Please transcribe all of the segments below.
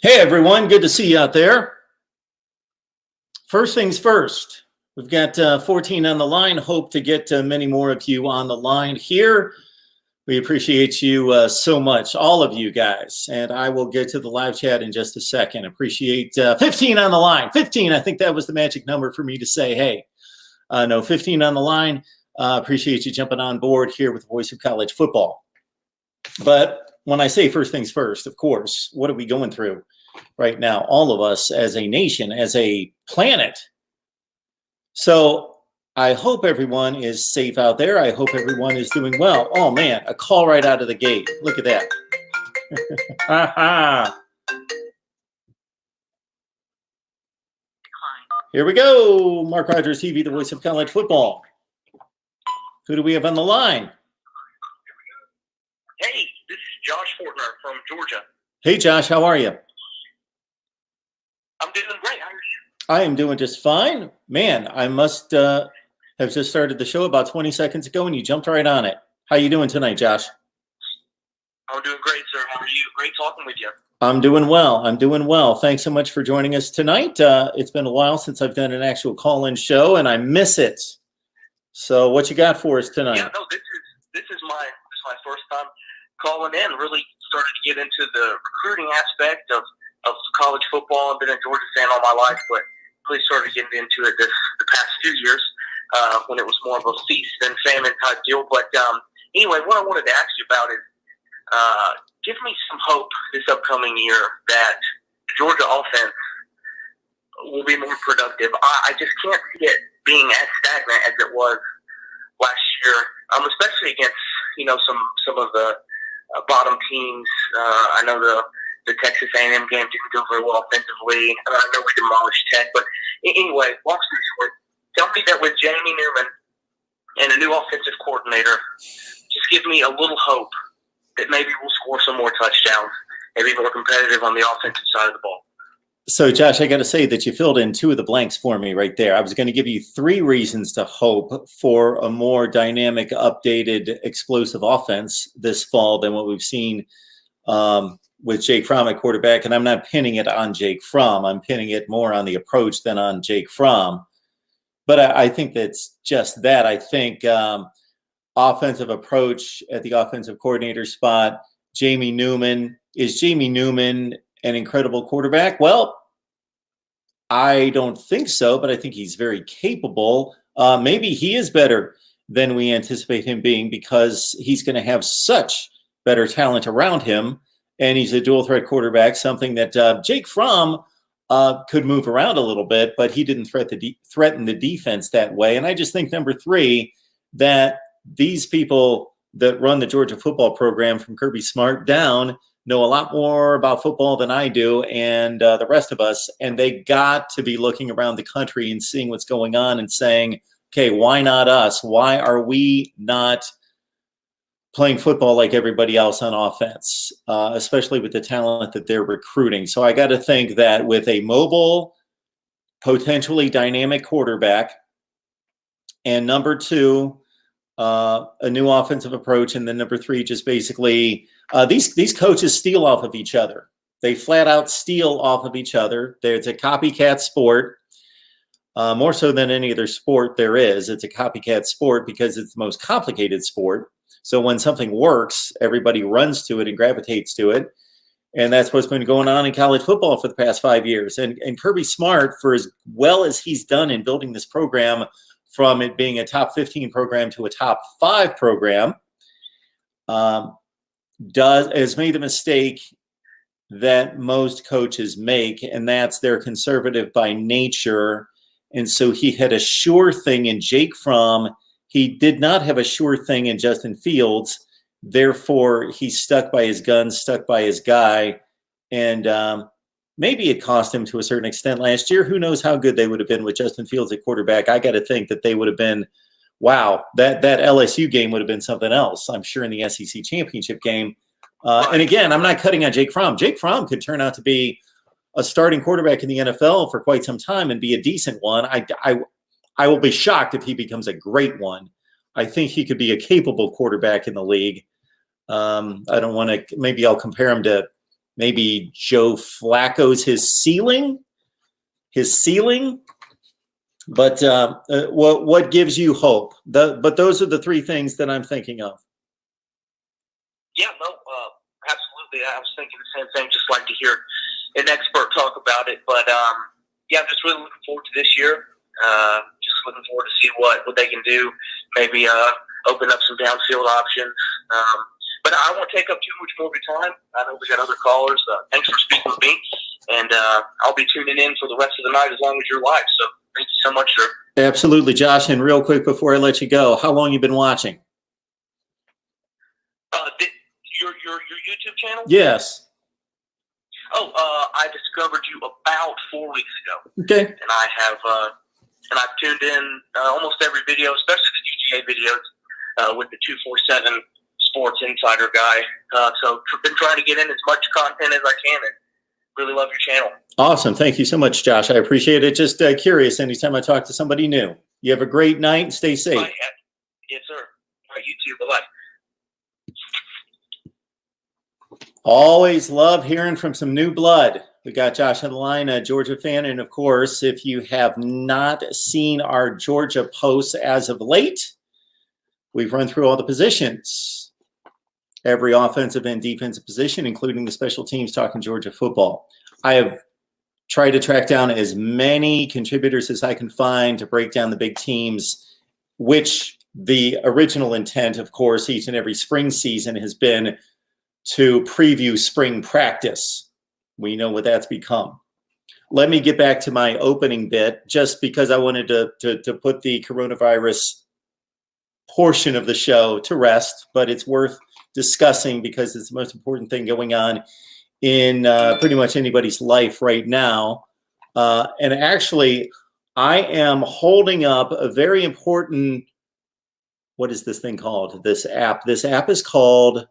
Hey, everyone. Good to see you out there. First things first, we've got 14 on the line. Hope to get many more of you on the line here. We appreciate you so much, all of you guys. And I will get to the live chat in just a second. Appreciate 15 on the line. 15, I think that was the magic number for me to say, hey, no, 15 on the line. Appreciate you jumping on board here with the Voice of College Football. But when I say first things first, of course, what are we going through right now? All of us as a nation, as a planet. So I hope everyone is safe out there. I hope everyone is doing well. Oh, man, a call right out of the gate. Look at that. Here we go. Mark Rogers TV, the Voice of College Football. Who do we have on the line? Hey, this is Josh Fortner from Georgia. Hey, Josh, how are you? I'm doing great. How are you? I am doing just fine. Man, I must have just started the show about 20 seconds ago, and you jumped right on it. How you doing tonight, Josh? I'm doing great, sir. How are you? Great talking with you. I'm doing well. I'm doing well. Thanks so much for joining us tonight. It's been a while since I've done an actual call-in show, and I miss it. So what you got for us tonight? Yeah, no, this is my first time calling in. Really started to get into the recruiting aspect of college football. I've been a Georgia fan all my life, but really started getting into it the past few years when it was more of a feast and famine type deal. But anyway, what I wanted to ask you about is give me some hope this upcoming year that the Georgia offense will be more productive. I just can't see it being as stagnant as it was last year, especially against some of the bottom teams. I know the Texas A&M game didn't go very well offensively. I know we demolished Tech, but anyway, long story short, tell me that with Jamie Newman and a new offensive coordinator, just give me a little hope that maybe we'll score some more touchdowns and be more competitive on the offensive side of the ball. So, Josh, I got to say that you filled in two of the blanks for me right there. I was going to give you three reasons to hope for a more dynamic, updated, explosive offense this fall than what we've seen with Jake Fromm at quarterback. And I'm not pinning it on Jake Fromm. I'm pinning it more on the approach than on Jake Fromm. But I think that's just that. I think offensive approach at the offensive coordinator spot, Jamie Newman. Is Jamie Newman an incredible quarterback? Well, I don't think so, but I think he's very capable. Maybe he is better than we anticipate him being because he's going to have such better talent around him, and he's a dual threat quarterback, something that Jake Fromm could move around a little bit, but he didn't threaten the defense that way. And I just think, number three, that these people that run the Georgia football program from Kirby Smart down know a lot more about football than I do and the rest of us. And they got to be looking around the country and seeing what's going on and saying, okay, why not us? Why are we not playing football like everybody else on offense, especially with the talent that they're recruiting? So I got to think that with a mobile, potentially dynamic quarterback, and number two, a new offensive approach, and then number three, just basically these coaches steal off of each other. They flat out steal off of each other. It's a copycat sport, more so than any other sport there is. It's a copycat sport because it's the most complicated sport. So when something works, everybody runs to it and gravitates to it. And that's what's been going on in college football for the past 5 years. And Kirby Smart, for as well as he's done in building this program from it being a top 15 program to a top 5 program, has made the mistake that most coaches make, and that's they're conservative by nature. And so he had a sure thing in Jake Fromm. He did not have a sure thing in Justin Fields. Therefore, he's stuck by his guns, stuck by his guy. And maybe it cost him to a certain extent last year. Who knows how good they would have been with Justin Fields at quarterback. I got to think that they would have been, wow, that LSU game would have been something else, I'm sure, in the SEC championship game. And again, I'm not cutting on Jake Fromm. Jake Fromm could turn out to be a starting quarterback in the NFL for quite some time and be a decent one. I will be shocked if he becomes a great one. I think he could be a capable quarterback in the league. I don't want to, maybe I'll compare him to maybe Joe Flacco's his ceiling. But what gives you hope? But those are the three things that I'm thinking of. Yeah, no, absolutely. I was thinking the same thing. Just like to hear an expert talk about it. But yeah, I'm just really looking forward to this year. Just looking forward to see what they can do. Maybe open up some downfield options. But I won't take up too much more of your time. I know we got other callers. Thanks for speaking with me. And I'll be tuning in for the rest of the night as long as you're live. So thank you so much, sir. Absolutely, Josh. And real quick before I let you go, how long you been watching? Your YouTube channel? Yes. Oh, I discovered you about 4 weeks ago. Okay. And I've tuned in almost every video, especially the GTA videos with the 247 Sports Insider guy. So been trying to get in as much content as I can, and really love your channel. Awesome. Thank you so much, Josh. I appreciate it. Just curious anytime I talk to somebody new. You have a great night and stay safe. Bye. Yes, sir. All right, you too. Bye-bye. Always love hearing from some new blood. We got Josh on the line, a Georgia fan. And of course, if you have not seen our Georgia posts as of late, we've run through all the positions, every offensive and defensive position, including the special teams, talking Georgia football. I have tried to track down as many contributors as I can find to break down the big teams, which the original intent, of course, each and every spring season has been to preview spring practice. We know what that's become. Let me get back to my opening bit, just because I wanted to put the coronavirus portion of the show to rest, but it's worth discussing because it's the most important thing going on in pretty much anybody's life right now. And actually, I am holding up a very important, what is this thing called? This app. This app is called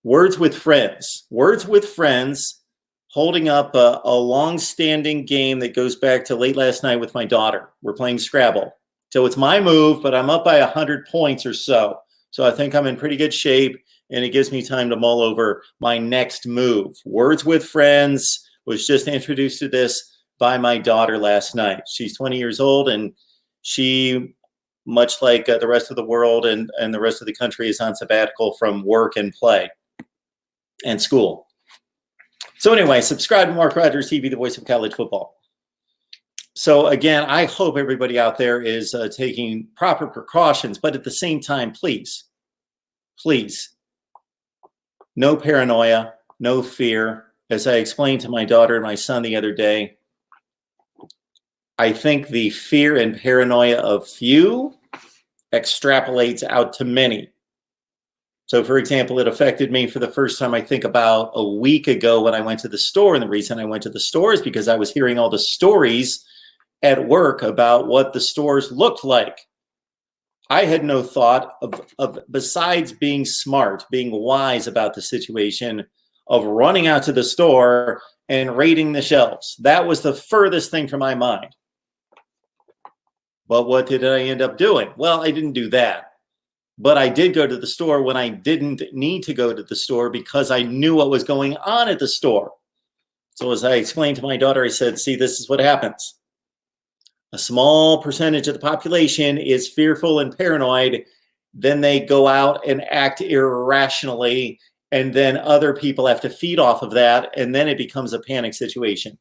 Words with Friends. Words with Friends, holding up a long-standing game that goes back to late last night with my daughter. We're playing Scrabble. So it's my move, but I'm up by 100 points or so. So I think I'm in pretty good shape, and it gives me time to mull over my next move. Words with Friends was just introduced to this by my daughter last night. She's 20 years old, and she, much like the rest of the world and the rest of the country, is on sabbatical from work and play and school. So anyway, subscribe to Mark Rogers TV, the voice of college football. So again, I hope everybody out there is taking proper precautions, but at the same time, please, no paranoia, no fear. As I explained to my daughter and my son the other day, I think the fear and paranoia of few extrapolates out to many. So, for example, it affected me for the first time, I think, about a week ago when I went to the store. And the reason I went to the store is because I was hearing all the stories at work about what the stores looked like. I had no thought of besides being smart, being wise about the situation, of running out to the store and raiding the shelves. That was the furthest thing from my mind. But what did I end up doing? Well, I didn't do that. But I did go to the store when I didn't need to go to the store because I knew what was going on at the store. So as I explained to my daughter, I said, see, this is what happens. A small percentage of the population is fearful and paranoid. Then they go out and act irrationally. And then other people have to feed off of that. And then it becomes a panic situation.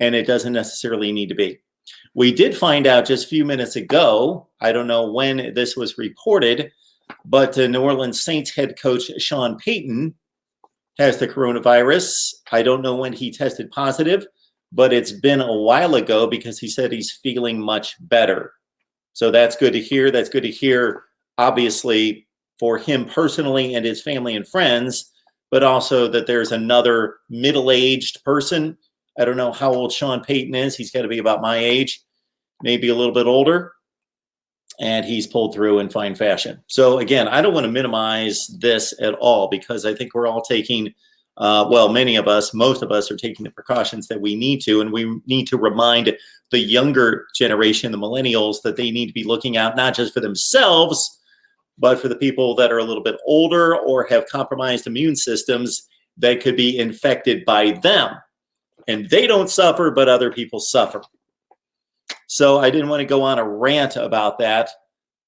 And it doesn't necessarily need to be. We did find out just a few minutes ago, I don't know when this was reported, but New Orleans Saints head coach Sean Payton has the coronavirus. I don't know when he tested positive, but it's been a while ago because he said he's feeling much better. So that's good to hear. That's good to hear, obviously, for him personally and his family and friends, but also that there's another middle-aged person. I don't know how old Sean Payton is. He's got to be about my age, maybe a little bit older. And he's pulled through in fine fashion. So again, I don't want to minimize this at all because I think we're all taking, well, many of us, most of us are taking the precautions that we need to. And we need to remind the younger generation, the millennials, that they need to be looking out not just for themselves, but for the people that are a little bit older or have compromised immune systems, that could be infected by them. And they don't suffer, but other people suffer. So I didn't want to go on a rant about that,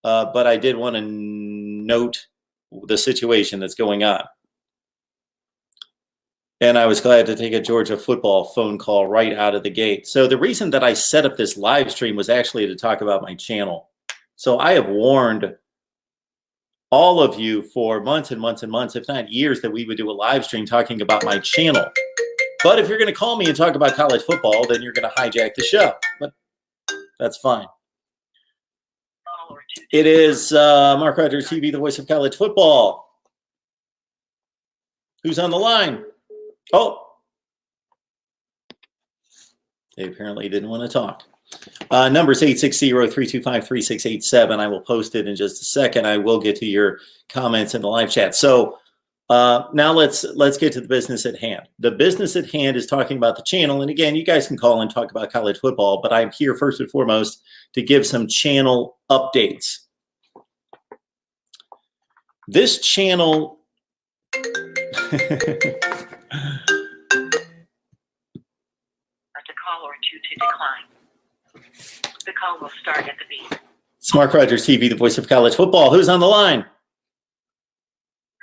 but I did want to note the situation that's going on. And I was glad to take a Georgia football phone call right out of the gate. So the reason that I set up this live stream was actually to talk about my channel. So I have warned all of you for months and months and months, if not years, that we would do a live stream talking about my channel. But if you're going to call me and talk about college football, then you're going to hijack the show. But that's fine. It is Mark Rogers TV, the voice of college football. Who's on the line? Oh, they apparently didn't want to talk. Number's 860-325-3687. I will post it in just a second. I will get to your comments in the live chat. So now let's get to the business at hand. The business at hand is talking about the channel. And again, you guys can call and talk about college football, but I'm here first and foremost to give some channel updates. This channel... A call or two to decline. The call will start at the beep. It's Mark Rogers TV, the voice of college football. Who's on the line?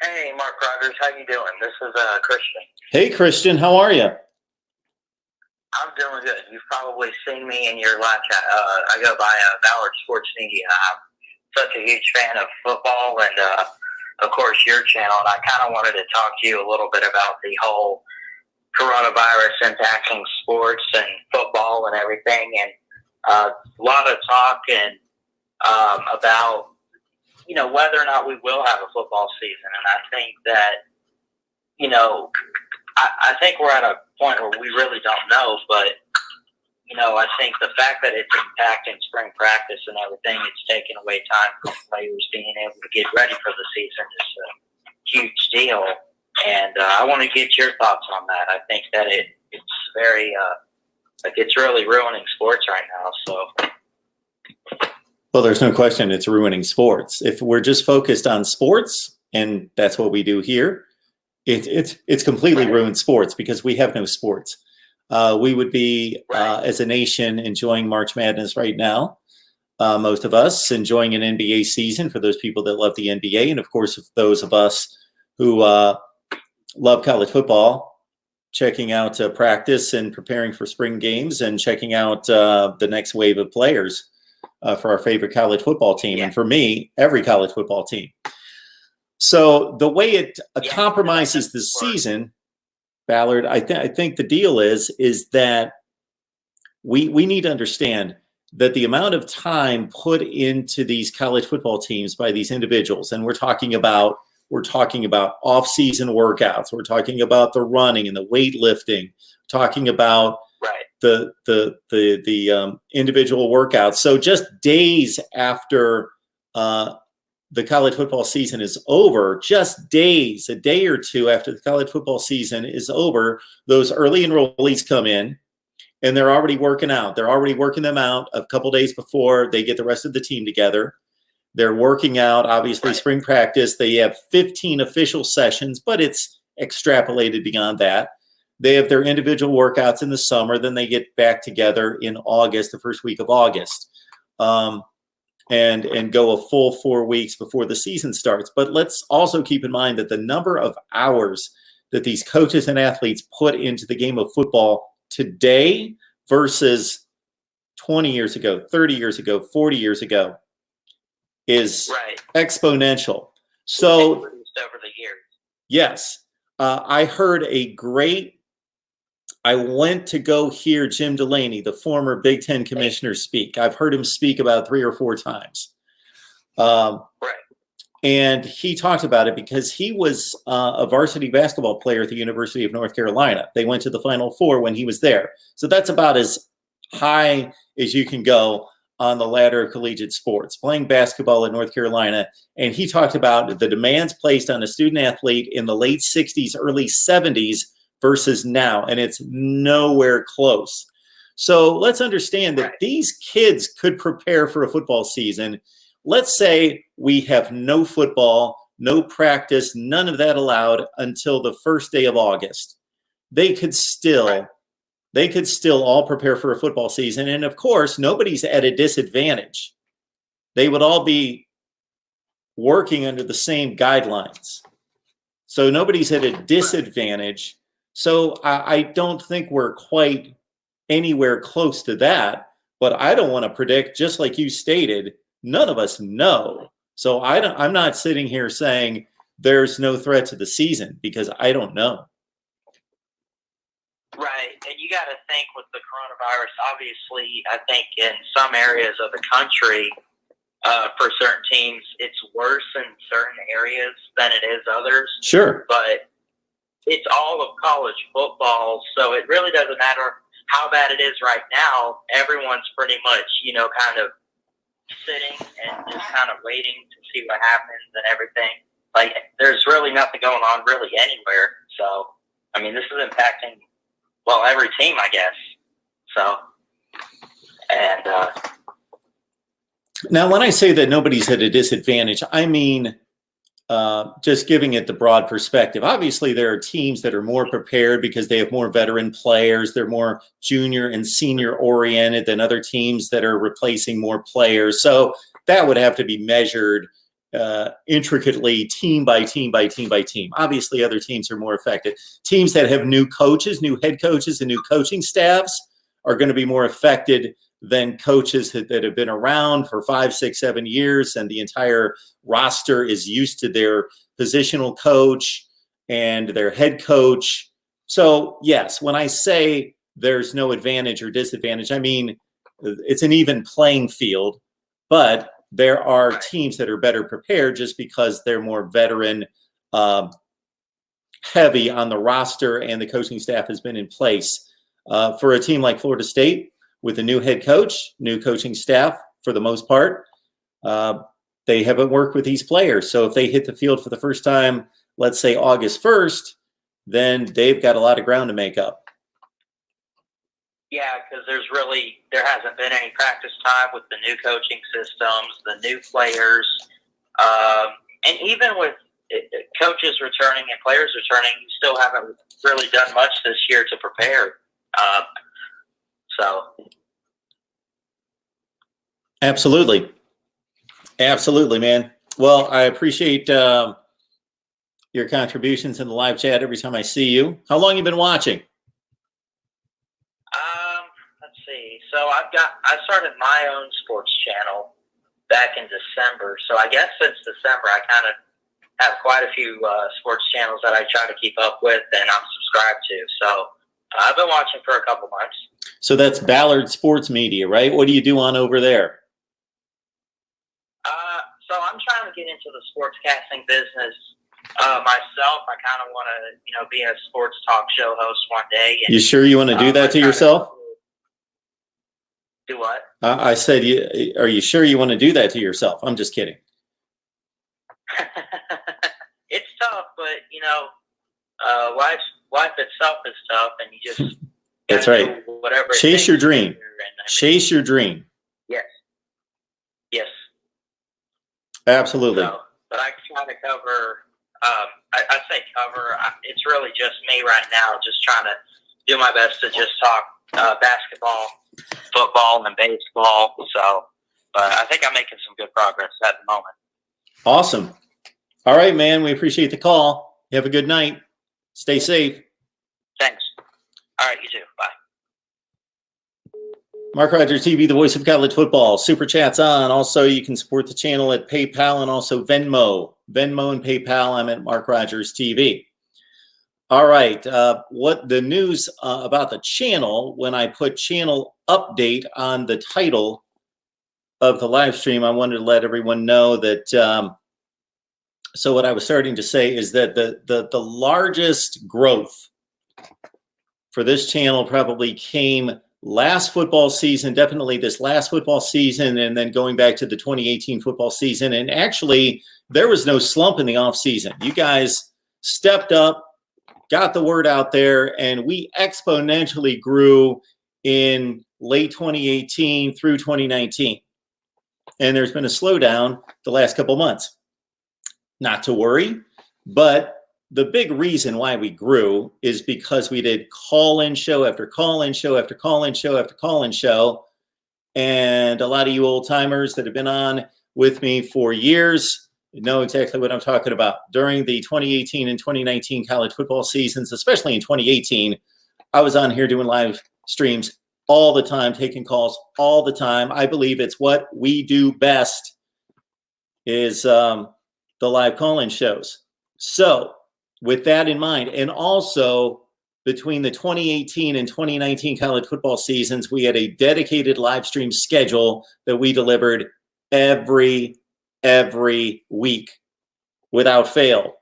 Hey, Mark Rogers, how you doing? This is Christian. Hey, Christian, how are you? I'm doing good. You've probably seen me in your live chat. I go by Ballard Sports Media. I'm such a huge fan of football and, of course, your channel. And I kind of wanted to talk to you a little bit about the whole coronavirus impacting sports and football and everything. And a lot of talk and about, you know, whether or not we will have a football season. And I think that, you know, I think we're at a point where we really don't know, but, you know, I think the fact that it's impacting spring practice and everything, it's taking away time from players being able to get ready for the season is a huge deal. And I want to get your thoughts on that. I think that it's very, like it's really ruining sports right now. So. Well, there's no question it's ruining sports. If we're just focused on sports, and that's what we do here, it's completely ruined sports because we have no sports. We would be, as a nation, enjoying March Madness right now. Most of us enjoying an NBA season for those people that love the NBA. And, of course, those of us who love college football, checking out practice and preparing for spring games and checking out the next wave of players for our favorite college football team. Yeah. And for me, every college football team. So the way it compromises the season, Ballard, I think the deal is that we need to understand that the amount of time put into these college football teams by these individuals, and we're talking about off-season workouts, we're talking about the running and the weightlifting, talking about the individual workouts. So just days after the college football season is over, just days, a day or two after the college football season is over, those early enrollees come in and they're already working out. They're already working them out a couple days before they get the rest of the team together. They're working out, obviously, spring practice. They have 15 official sessions, but it's extrapolated beyond that. They have their individual workouts in the summer. Then they get back together in August, the first week of August, and go a full 4 weeks before the season starts. But let's also keep in mind that the number of hours that these coaches and athletes put into the game of football today versus 20 years ago, 30 years ago, 40 years ago is exponential. So over the years. Yes. I heard I went to go hear Jim Delaney, the former Big Ten commissioner, speak. I've heard him speak about 3 or 4 times. And he talked about it because he was a varsity basketball player at the University of North Carolina. They went to the Final Four when he was there. So that's about as high as you can go on the ladder of collegiate sports, playing basketball at North Carolina. And he talked about the demands placed on a student athlete in the late 60s, early 70s versus now, and it's nowhere close. So let's understand that these kids could prepare for a football season let's say we have no football, no practice, none of that allowed until the first day of August. They could still all prepare for a football season. And of course, nobody's at a disadvantage. They would all be working under the same guidelines. So nobody's at a disadvantage. So I don't think we're quite anywhere close to that. But I don't want to predict, just like you stated, none of us know. So I'm not sitting here saying there's no threat to the season because I don't know. Right. And you got to think with the coronavirus, obviously, I think in some areas of the country, for certain teams, it's worse in certain areas than it is others. Sure. But it's all of college football, so it really doesn't matter how bad it is right now. Everyone's pretty much, kind of sitting and just kind of waiting to see what happens and everything. Like, there's really nothing going on really anywhere. So, I mean, this is impacting, every team, I guess. So, and now, when I say that nobody's at a disadvantage, I mean just giving it the broad perspective. Obviously, there are teams that are more prepared because they have more veteran players. They're more junior and senior oriented than other teams that are replacing more players. So that would have to be measured intricately, team by team by team by team. Obviously, other teams are more affected. Teams that have new coaches, new head coaches, and new coaching staffs are going to be more affected than coaches that have been around for 5, 6, 7 years, and the entire roster is used to their positional coach and their head coach. So, yes, when I say there's no advantage or disadvantage, I mean it's an even playing field, but there are teams that are better prepared just because they're more veteran heavy on the roster and the coaching staff has been in place. For a team like Florida State, with a new head coach, new coaching staff, for the most part, they haven't worked with these players. So if they hit the field for the first time, let's say August 1st, then they've got a lot of ground to make up. yeah, because there hasn't been any practice time with the new coaching systems, the new players, and even with coaches returning and players returning, you still haven't really done much this year to prepare. So. Absolutely, man. Well, I appreciate your contributions in the live chat every time I see you. How long have you been watching? Let's see. So I started my own sports channel back in December. So I guess since December, I kind of have quite a few sports channels that I try to keep up with and I'm subscribed to. So I've been watching for a couple months. So that's Ballard Sports Media, right? What do you do on over there? So I'm trying to get into the sportscasting business myself. I kind of want to, be a sports talk show host one day. And, you sure you want to do that to yourself? Do what? I said, are you sure you want to do that to yourself? I'm just kidding. It's tough, but, life itself is tough, and you just that's right. Whatever. Chase your dream. Chase your dream. Yes. Yes. Absolutely. So, but I try to cover. I say cover. It's really just me right now, just trying to do my best to just talk basketball, football, and baseball. So, I think I'm making some good progress at the moment. Awesome. All right, man. We appreciate the call. You have a good night. Stay safe. Thanks. All right, you too. Bye. Mark Rogers TV, the voice of college football. Super Chat's on. Also, you can support the channel at PayPal and also Venmo. Venmo and PayPal, I'm at Mark Rogers TV. All right. What the news about the channel, when I put channel update on the title of the live stream, I wanted to let everyone know that, so what I was starting to say is that the largest growth for this channel probably came last football season, definitely this last football season, and then going back to the 2018 football season. And actually, there was no slump in the offseason. You guys stepped up, got the word out there, and we exponentially grew in late 2018 through 2019. and there's been a slowdown the last couple months. Not to worry, but the big reason why we grew is because we did call-in show after call-in show after call-in show after call-in show. And a lot of you old timers that have been on with me for years know exactly what I'm talking about. During the 2018 and 2019 college football seasons, especially in 2018, I was on here doing live streams all the time, taking calls all the time. I believe it's what we do best is the live call-in shows. So with that in mind, and also between the 2018 and 2019 college football seasons, we had a dedicated live stream schedule that we delivered every week without fail.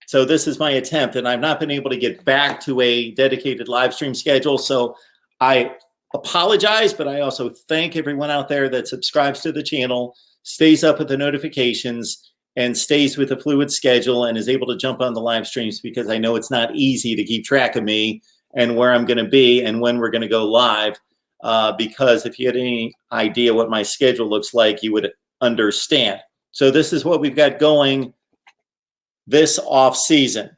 So this is my attempt, and I've not been able to get back to a dedicated live stream schedule. So I apologize, but I also thank everyone out there that subscribes to the channel, stays up with the notifications, and stays with a fluid schedule and is able to jump on the live streams, because I know it's not easy to keep track of me and where I'm going to be and when we're going to go live. Because if you had any idea what my schedule looks like, you would understand. So this is what we've got going this off season.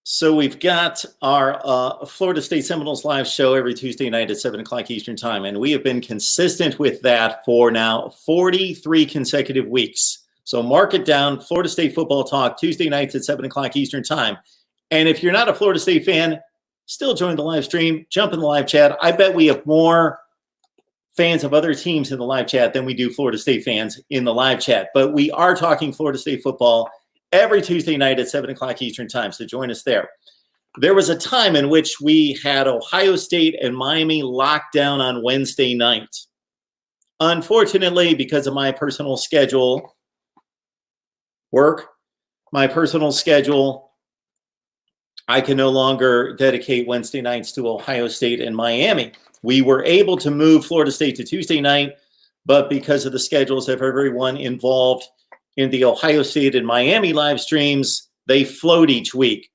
So we've got our Florida State Seminoles live show every Tuesday night at 7 o'clock Eastern time. And we have been consistent with that for now 43 consecutive weeks. So mark it down, Florida State Football Talk, Tuesday nights at 7 o'clock Eastern time. And if you're not a Florida State fan, still join the live stream, jump in the live chat. I bet we have more fans of other teams in the live chat than we do Florida State fans in the live chat. But we are talking Florida State football every Tuesday night at 7 o'clock Eastern time, so join us there. There was a time in which we had Ohio State and Miami locked down on Wednesday night. Unfortunately, because of my personal schedule, I can no longer dedicate Wednesday nights to Ohio State and Miami. We were able to move Florida State to Tuesday night, but because of the schedules of everyone involved in the Ohio State and Miami live streams, they float each week.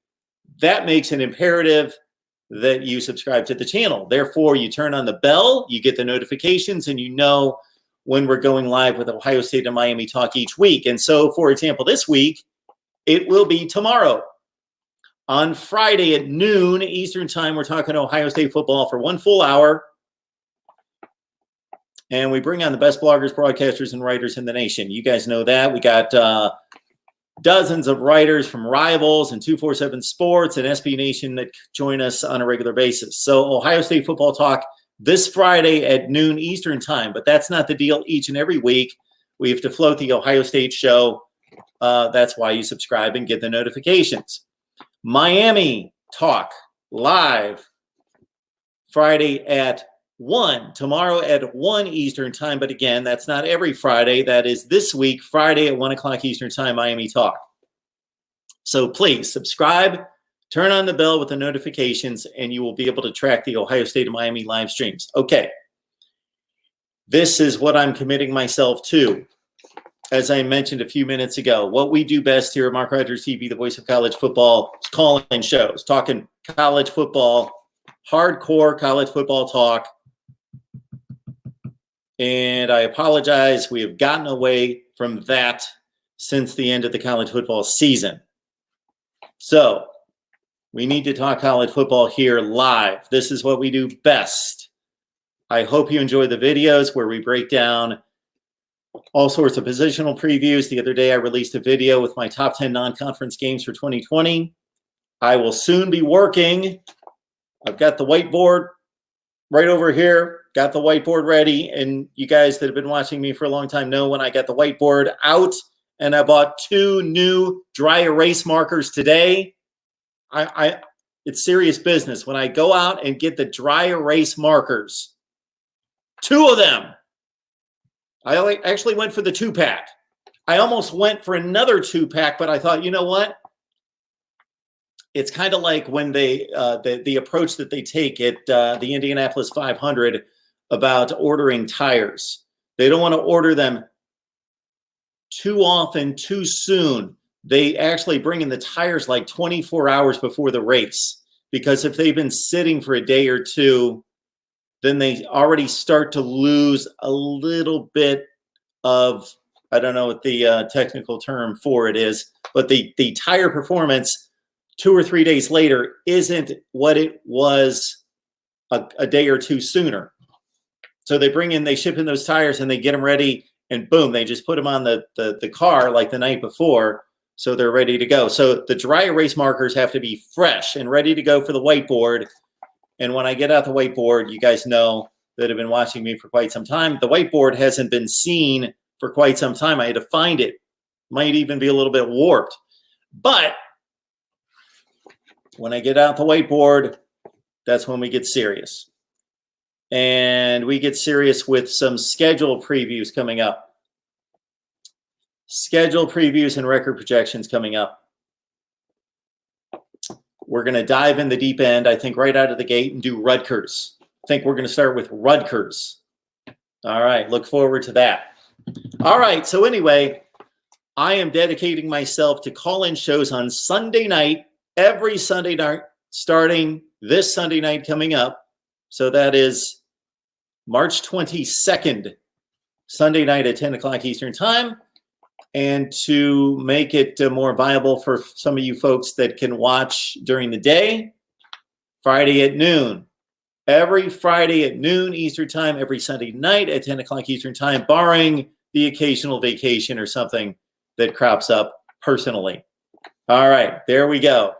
That makes it imperative that you subscribe to the channel. Therefore, you turn on the bell, you get the notifications, and you know when we're going live with Ohio State and Miami Talk each week. And so, for example, this week, it will be tomorrow. On Friday at noon Eastern time, we're talking Ohio State football for 1 full hour. And we bring on the best bloggers, broadcasters, and writers in the nation. You guys know that. We got dozens of writers from Rivals and 247 Sports and SB Nation that join us on a regular basis. So Ohio State Football Talk this Friday at noon Eastern time. But that's not the deal each and every week. We have to float the Ohio State show. That's why you subscribe and get the notifications. Miami Talk live Friday at 1, tomorrow at 1 Eastern time. But again, that's not every Friday. That is this week, Friday at 1 o'clock Eastern time, Miami Talk. So please subscribe, turn on the bell with the notifications, and you will be able to track the Ohio State and Miami live streams. Okay. This is what I'm committing myself to. As I mentioned a few minutes ago, what we do best here at Mark Rogers TV, the voice of college football, is calling shows, talking college football, hardcore college football talk. And I apologize, we have gotten away from that since the end of the college football season. So we need to talk college football here live. This is what we do best. I hope you enjoy the videos where we break down all sorts of positional previews. The other day, I released a video with my top 10 non-conference games for 2020. I will soon be working. I've got the whiteboard right over here. Got the whiteboard ready. And you guys that have been watching me for a long time know when I got the whiteboard out, and I bought 2 new dry erase markers today. It's serious business. When I go out and get the dry erase markers, 2 of them, I actually went for the 2-pack. I almost went for another 2-pack, but I thought, you know what? It's kind of like when they the approach that they take at the Indianapolis 500 about ordering tires. They don't want to order them too often, too soon. They actually bring in the tires like 24 hours before the race. because if they've been sitting for a day or two, then they already start to lose a little bit of, I don't know what the technical term for it is, but the tire performance 2 or 3 days later isn't what it was a day or two sooner. So they ship in those tires and they get them ready, and boom, they just put them on the car like the night before, so they're ready to go. So the dry erase markers have to be fresh and ready to go for the whiteboard. And when I get out the whiteboard, you guys know that have been watching me for quite some time, the whiteboard hasn't been seen for quite some time. I had to find it. Might even be a little bit warped. But when I get out the whiteboard, that's when we get serious. And we get serious with some schedule previews coming up. Schedule previews and record projections coming up. We're going to dive in the deep end, I think, right out of the gate and do Rutgers. I think we're going to start with Rutgers. All right, look forward to that. All right, so anyway, I am dedicating myself to call-in shows on Sunday night, every Sunday night, starting this Sunday night coming up. So that is March 22nd, Sunday night at 10 o'clock Eastern Time. And to make it more viable for some of you folks that can watch during the day, Friday at noon. Every Friday at noon Eastern Time, every Sunday night at 10 o'clock Eastern Time, barring the occasional vacation or something that crops up personally. All right, there we go.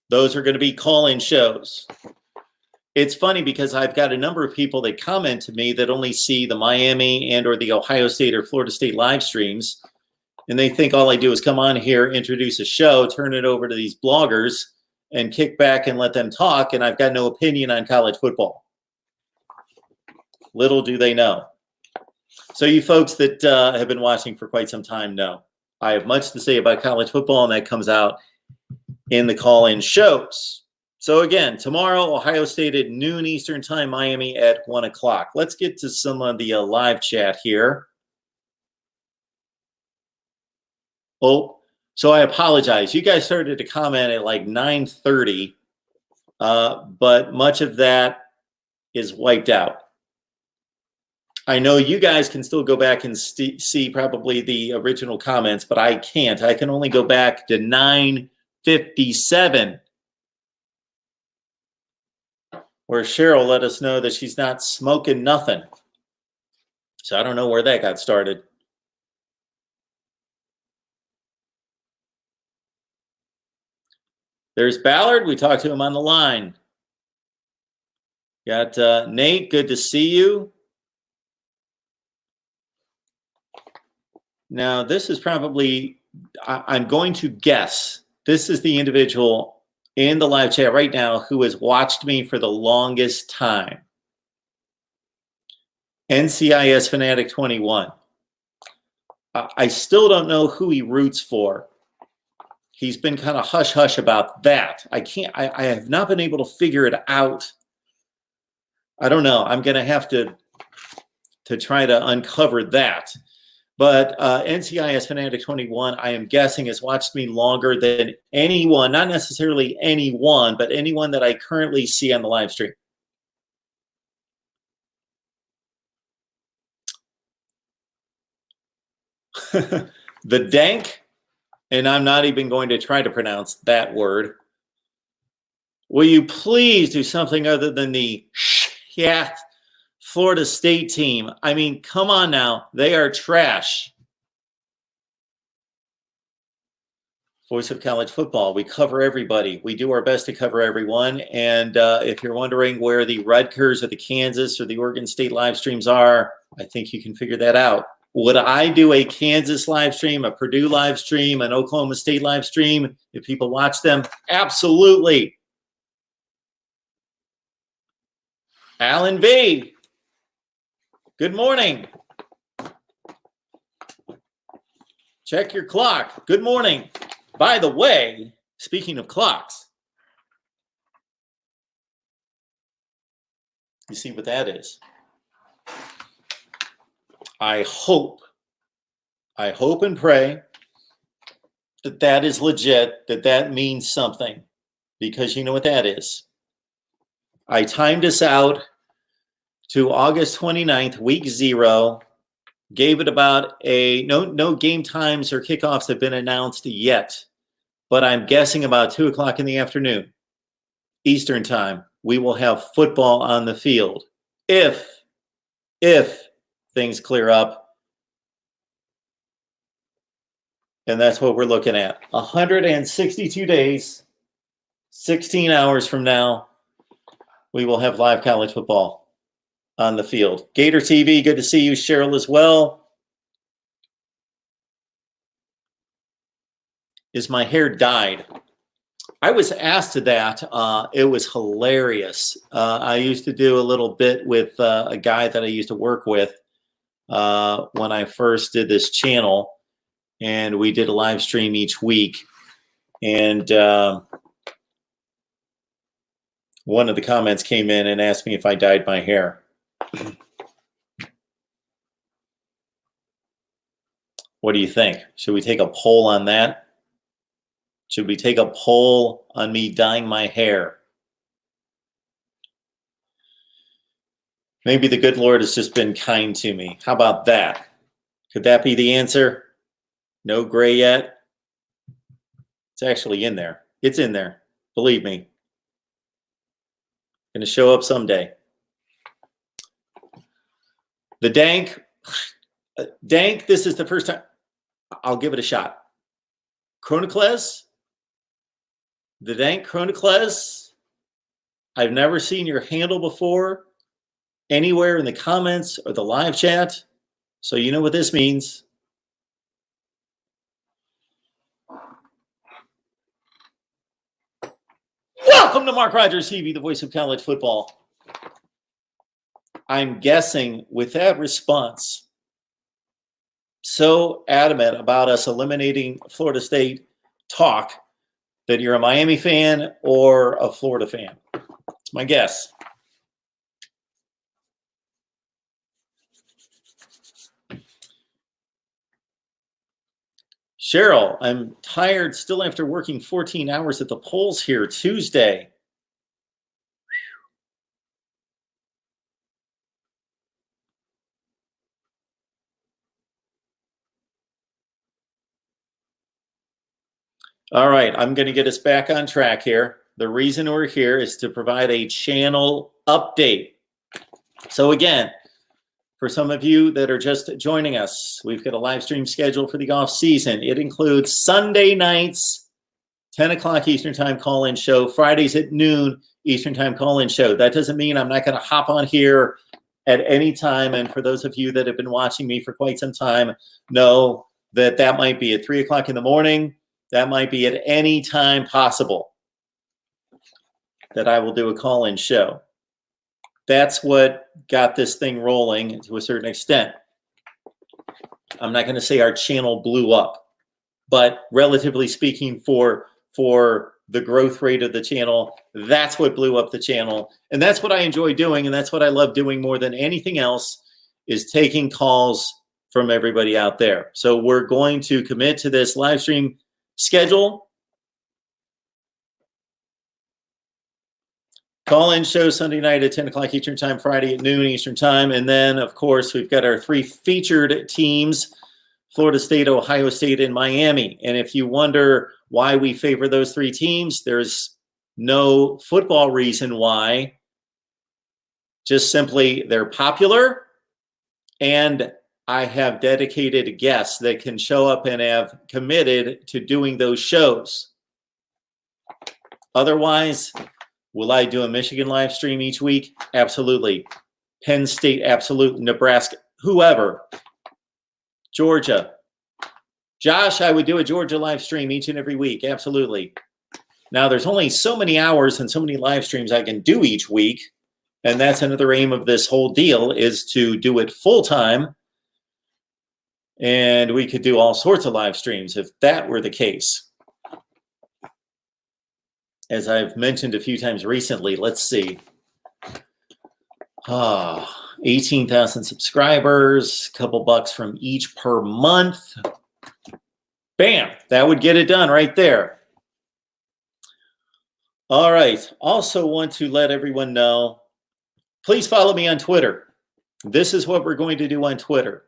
Those are going to be call-in shows. It's funny because I've got a number of people that comment to me that only see the Miami and or the Ohio State or Florida State live streams. And they think all I do is come on here, introduce a show, turn it over to these bloggers, and kick back and let them talk. And I've got no opinion on college football. Little do they know. So you folks that have been watching for quite some time know I have much to say about college football, and that comes out in the call-in shows. So again, tomorrow, Ohio State at noon Eastern Time, Miami at 1 o'clock. Let's get to some of the live chat here. Oh, so I apologize. You guys started to comment at like 9:30, but much of that is wiped out. I know you guys can still go back and see probably the original comments, but I can't. I can only go back to 9:57. Where Cheryl let us know that she's not smoking nothing. So I don't know where that got started. There's Ballard. We talked to him on the line. Got Nate. Good to see you. Now, this is probably, I'm going to guess, this is the individual in the live chat right now who has watched me for the longest time. NCIS Fanatic 21. I still don't know who he roots for. He's been kind of hush-hush about that. I have not been able to figure it out. I don't know. I'm going to have to try to uncover that. But NCIS Fanatic 21, I am guessing, has watched me longer than anyone, not necessarily anyone, but anyone that I currently see on the live stream. The dank, and I'm not even going to try to pronounce that word. Will you please do something other than the yeah, Florida State team? I mean, come on now. They are trash. Voice of College Football. We cover everybody. We do our best to cover everyone. And if you're wondering where the Rutgers or the Kansas or the Oregon State live streams are, I think you can figure that out. Would I do a Kansas live stream, a Purdue live stream, an Oklahoma State live stream if people watch them? Absolutely. Alan V. Good morning. Check your clock. Good morning. By the way, speaking of clocks, you see what that is? I hope and pray that is legit, that means something, because you know what that is. I timed this out to August 29th, week 0. Gave it about no game times or kickoffs have been announced yet, but I'm guessing about 2 o'clock in the afternoon, Eastern time, we will have football on the field. If things clear up, and that's what we're looking at. 162 days, 16 hours from now, we will have live college football on the field. Gator TV, good to see you, Cheryl, as well. Is my hair dyed? I was asked that. It was hilarious. I used to do a little bit with a guy that I used to work with when I first did this channel, and we did a live stream each week. And one of the comments came in and asked me if I dyed my hair. What do you think? Should we take a poll on that? Should we take a poll on me dyeing my hair? Maybe the good Lord has just been kind to me. How about that? Could that be the answer? No gray yet? It's actually in there. It's in there. Believe me. Going to show up someday. The dank, this is the first time. I'll give it a shot. Chronicles? The dank Chronicles? I've never seen your handle before anywhere in the comments or the live chat. So you know what this means. Welcome to Mark Rogers TV, the voice of college football. I'm guessing with that response, so adamant about us eliminating Florida State talk, that you're a Miami fan or a Florida fan. It's my guess. Cheryl, I'm tired still after working 14 hours at the polls here Tuesday. All right, I'm going to get us back on track here. The reason we're here is to provide a channel update. So again, for some of you that are just joining us, we've got a live stream schedule for the off season. It includes Sunday nights, 10 o'clock Eastern time call-in show, Fridays at noon Eastern time call-in show. That doesn't mean I'm not going to hop on here at any time. And for those of you that have been watching me for quite some time, know that that might be at 3 o'clock in the morning. That might be at any time possible that I will do a call-in show. That's what got this thing rolling to a certain extent. I'm not going to say our channel blew up, but relatively speaking, for the growth rate of the channel, that's what blew up the channel. And that's what I enjoy doing, and that's what I love doing more than anything else, is taking calls from everybody out there. So we're going to commit to this live stream schedule. Call-in show Sunday night at 10 o'clock Eastern time, Friday at noon Eastern time. And then, of course, we've got our 3 featured teams, Florida State, Ohio State, and Miami. And if you wonder why we favor those 3 teams, there's no football reason why. Just simply they're popular, and I have dedicated guests that can show up and have committed to doing those shows. Otherwise, will I do a Michigan live stream each week? Absolutely. Penn State, absolutely. Nebraska, whoever. Georgia. Josh, I would do a Georgia live stream each and every week. Absolutely. Now, there's only so many hours and so many live streams I can do each week. And that's another aim of this whole deal, is to do it full time. And we could do all sorts of live streams if that were the case. As I've mentioned a few times recently, let's see. 18,000 subscribers, a couple bucks from each per month. Bam, that would get it done right there. All right. Also want to let everyone know, please follow me on Twitter. This is what we're going to do on Twitter.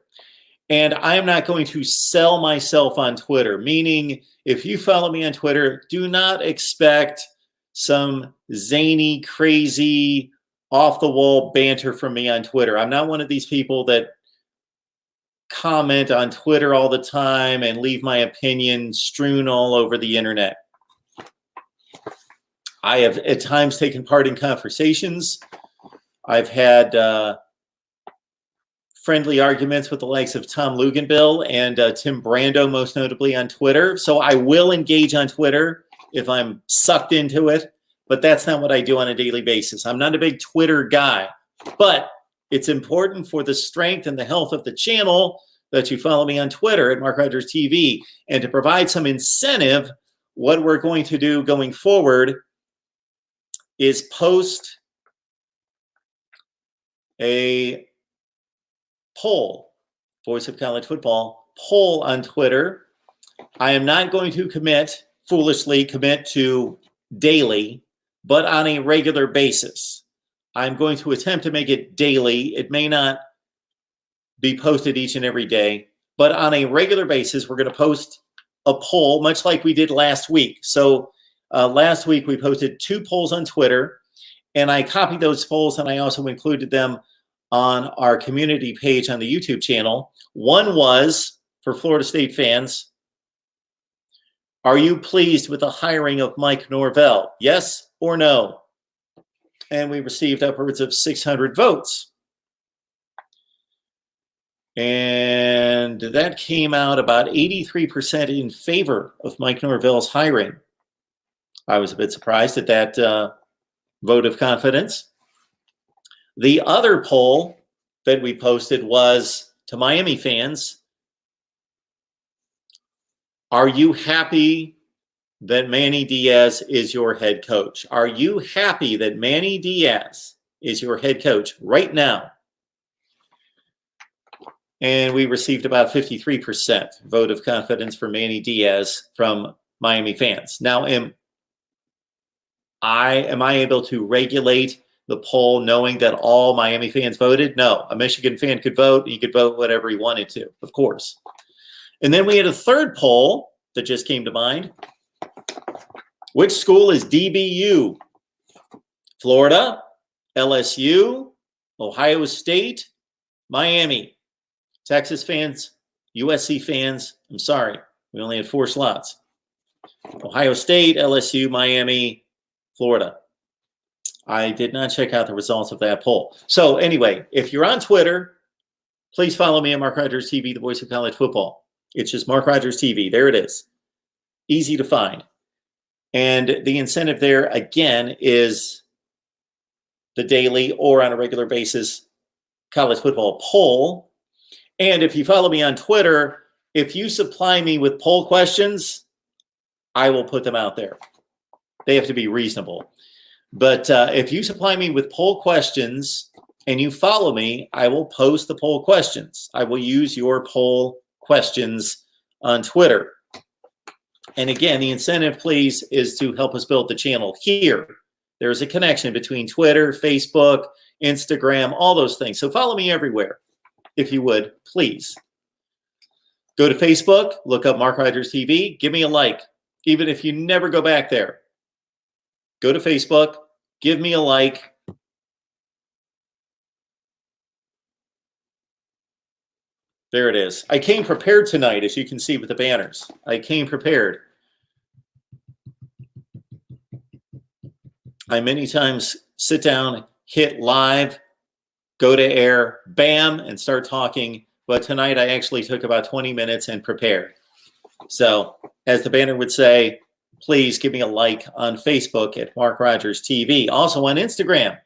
And I am not going to sell myself on Twitter, meaning if you follow me on Twitter, do not expect some zany, crazy, off-the-wall banter from me on Twitter. I'm not one of these people that comment on Twitter all the time and leave my opinion strewn all over the internet. I have at times taken part in conversations. I've had friendly arguments with the likes of Tom Luganbill and Tim Brando, most notably on Twitter. So I will engage on Twitter if I'm sucked into it, but that's not what I do on a daily basis. I'm not a big Twitter guy, but it's important for the strength and the health of the channel that you follow me on Twitter at Mark Rogers TV. And to provide some incentive, what we're going to do going forward is post a poll, Voice of College Football poll on Twitter. I am not going to foolishly commit to daily, but on a regular basis. I'm going to attempt to make it daily. It may not be posted each and every day, but on a regular basis, we're going to post a poll, much like we did last week. So last week, we posted 2 polls on Twitter, and I copied those polls, and I also included them on our community page on the YouTube channel. One was for Florida State fans. Are you pleased with the hiring of Mike Norvell? Yes or no? And we received upwards of 600 votes. And that came out about 83% in favor of Mike Norvell's hiring. I was a bit surprised at that vote of confidence. The other poll that we posted was to Miami fans. Are you happy that Manny Diaz is your head coach? Are you happy that Manny Diaz is your head coach right now? And we received about 53% vote of confidence for Manny Diaz from Miami fans. Now, am I able to regulate the poll knowing that all Miami fans voted? No. A Michigan fan could vote. He could vote whatever he wanted to, of course. And then we had a third poll that just came to mind. Which school is DBU? Florida, LSU, Ohio State, Miami. Texas fans, USC fans, I'm sorry, we only had 4 slots. Ohio State, LSU, Miami, Florida. I did not check out the results of that poll. So anyway, if you're on Twitter, please follow me at Mark Rogers TV, the voice of college football. It's just Mark Rogers TV. There it is. Easy to find. And the incentive there, again, is the daily or on a regular basis college football poll. And if you follow me on Twitter, if you supply me with poll questions, I will put them out there. They have to be reasonable. But if you supply me with poll questions and you follow me, I will post the poll questions. I will use your poll questions on Twitter. And again, the incentive, please, is to help us build the channel here. There's a connection between Twitter, Facebook, Instagram, all those things. So follow me everywhere, if you would, please. Go to Facebook, look up Mark Rogers TV, give me a like, even if you never go back there. Go to Facebook, give me a like. There it is. I came prepared tonight, as you can see with the banners. I came prepared. I many times sit down, hit live, go to air, bam, and start talking. But tonight I actually took about 20 minutes and prepared. So as the banner would say, please give me a like on Facebook at Mark Rogers TV. Also on Instagram.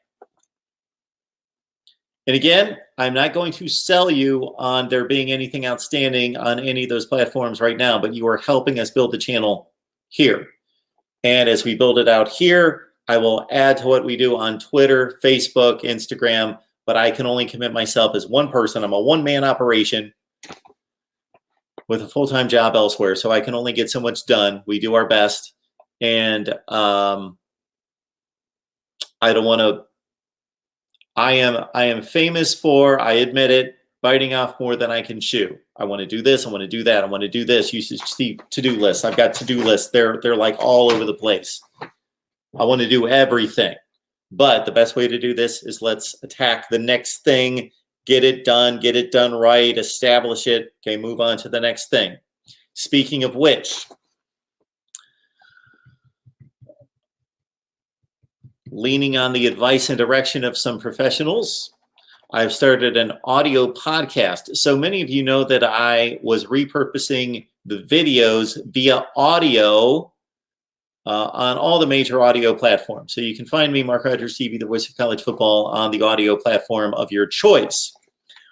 And again, I'm not going to sell you on there being anything outstanding on any of those platforms right now, but you are helping us build the channel here. And as we build it out here, I will add to what we do on Twitter, Facebook, Instagram, but I can only commit myself as one person. I'm a one-man operation. with a full-time job elsewhere, so I can only get so much done. We do our best, and I don't want to. I am famous for, I admit it, biting off more than I can chew. I want to do this. I want to do that. I want to do this. You should see to-do lists. I've got to-do lists. They're like all over the place. I want to do everything. But the best way to do this is let's attack the next thing, get it done right, establish it. Okay, move on to the next thing. Speaking of which, leaning on the advice and direction of some professionals, I've started an audio podcast. So many of you know that I was repurposing the videos via audio on all the major audio platforms. So you can find me, Mark Rogers TV, the voice of college football, on the audio platform of your choice.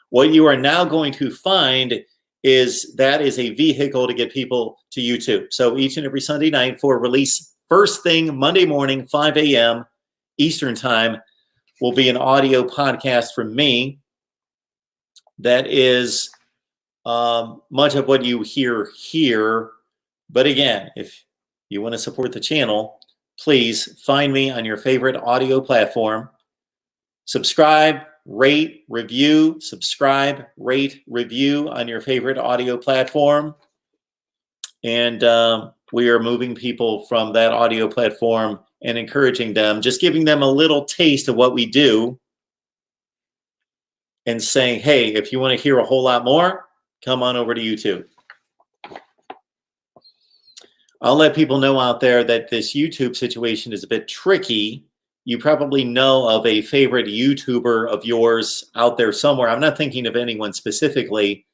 What you are now going to find is that is a vehicle to get people to YouTube. So each and every Sunday night for release first thing Monday morning, 5 a.m. Eastern time, will be an audio podcast from me that is much of what you hear here. But again, if you want to support the channel, please find me on your favorite audio platform. Subscribe, rate, review, subscribe, rate, review on your favorite audio platform. And we are moving people from that audio platform and encouraging them, just giving them a little taste of what we do and saying, hey, if you want to hear a whole lot more, come on over to YouTube. I'll let people know out there that this YouTube situation is a bit tricky. You probably know of a favorite YouTuber of yours out there somewhere. I'm not thinking of anyone specifically,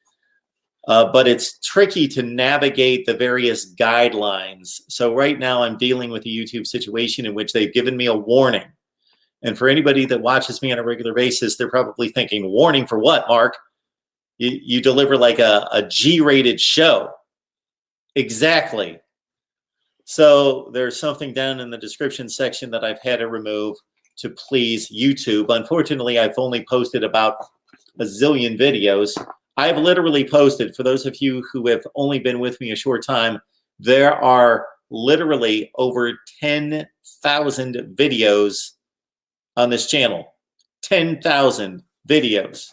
but it's tricky to navigate the various guidelines. So right now I'm dealing with a YouTube situation in which they've given me a warning. And for anybody that watches me on a regular basis, they're probably thinking, warning for what, Mark? You deliver like a G-rated show. Exactly. So there's something down in the description section that I've had to remove to please YouTube. Unfortunately, I've only posted about a zillion videos. I've literally posted, for those of you who have only been with me a short time, there are literally over 10,000 videos on this channel. 10,000 videos.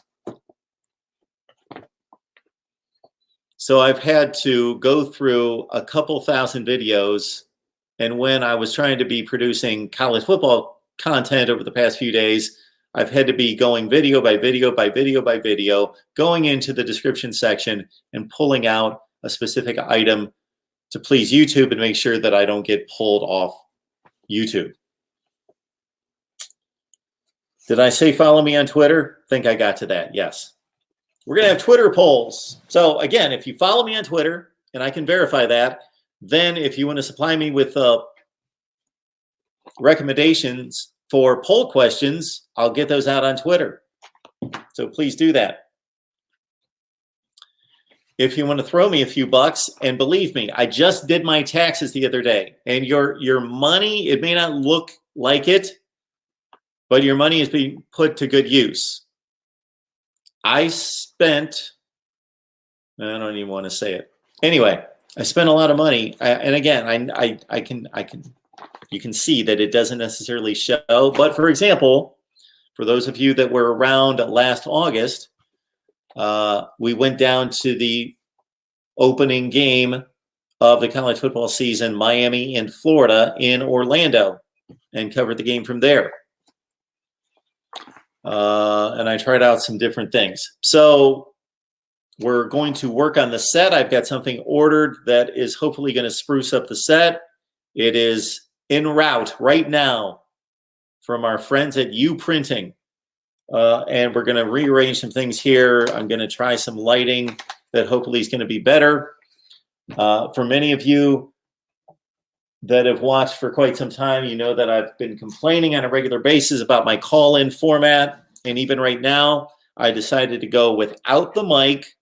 So I've had to go through a couple thousand videos. And when I was trying to be producing college football content over the past few days, I've had to be going video by video by video by video, going into the description section and pulling out a specific item to please YouTube and make sure that I don't get pulled off YouTube. Did I say follow me on Twitter? I think I got to that, yes. We're going to have Twitter polls. So again, if you follow me on Twitter, and I can verify that, then if you want to supply me with recommendations for poll questions, I'll get those out on Twitter. So please do that. If you want to throw me a few bucks, and believe me, I just did my taxes the other day, and your money, it may not look like it, but your money is being put to good use. I spent, I don't even want to say it. Anyway, I spent a lot of money, and again, you can see that it doesn't necessarily show. But for example, for those of you that were around last August, we went down to the opening game of the college football season, Miami and Florida in Orlando, and covered the game from there. And I tried out some different things. So we're going to work on the set. I've got something ordered that is hopefully going to spruce up the set. It is en route right now from our friends at U Printing. And we're going to rearrange some things here. I'm going to try some lighting that hopefully is going to be better. For many of you that have watched for quite some time, you know that I've been complaining on a regular basis about my call-in format. And even right now, I decided to go without the mic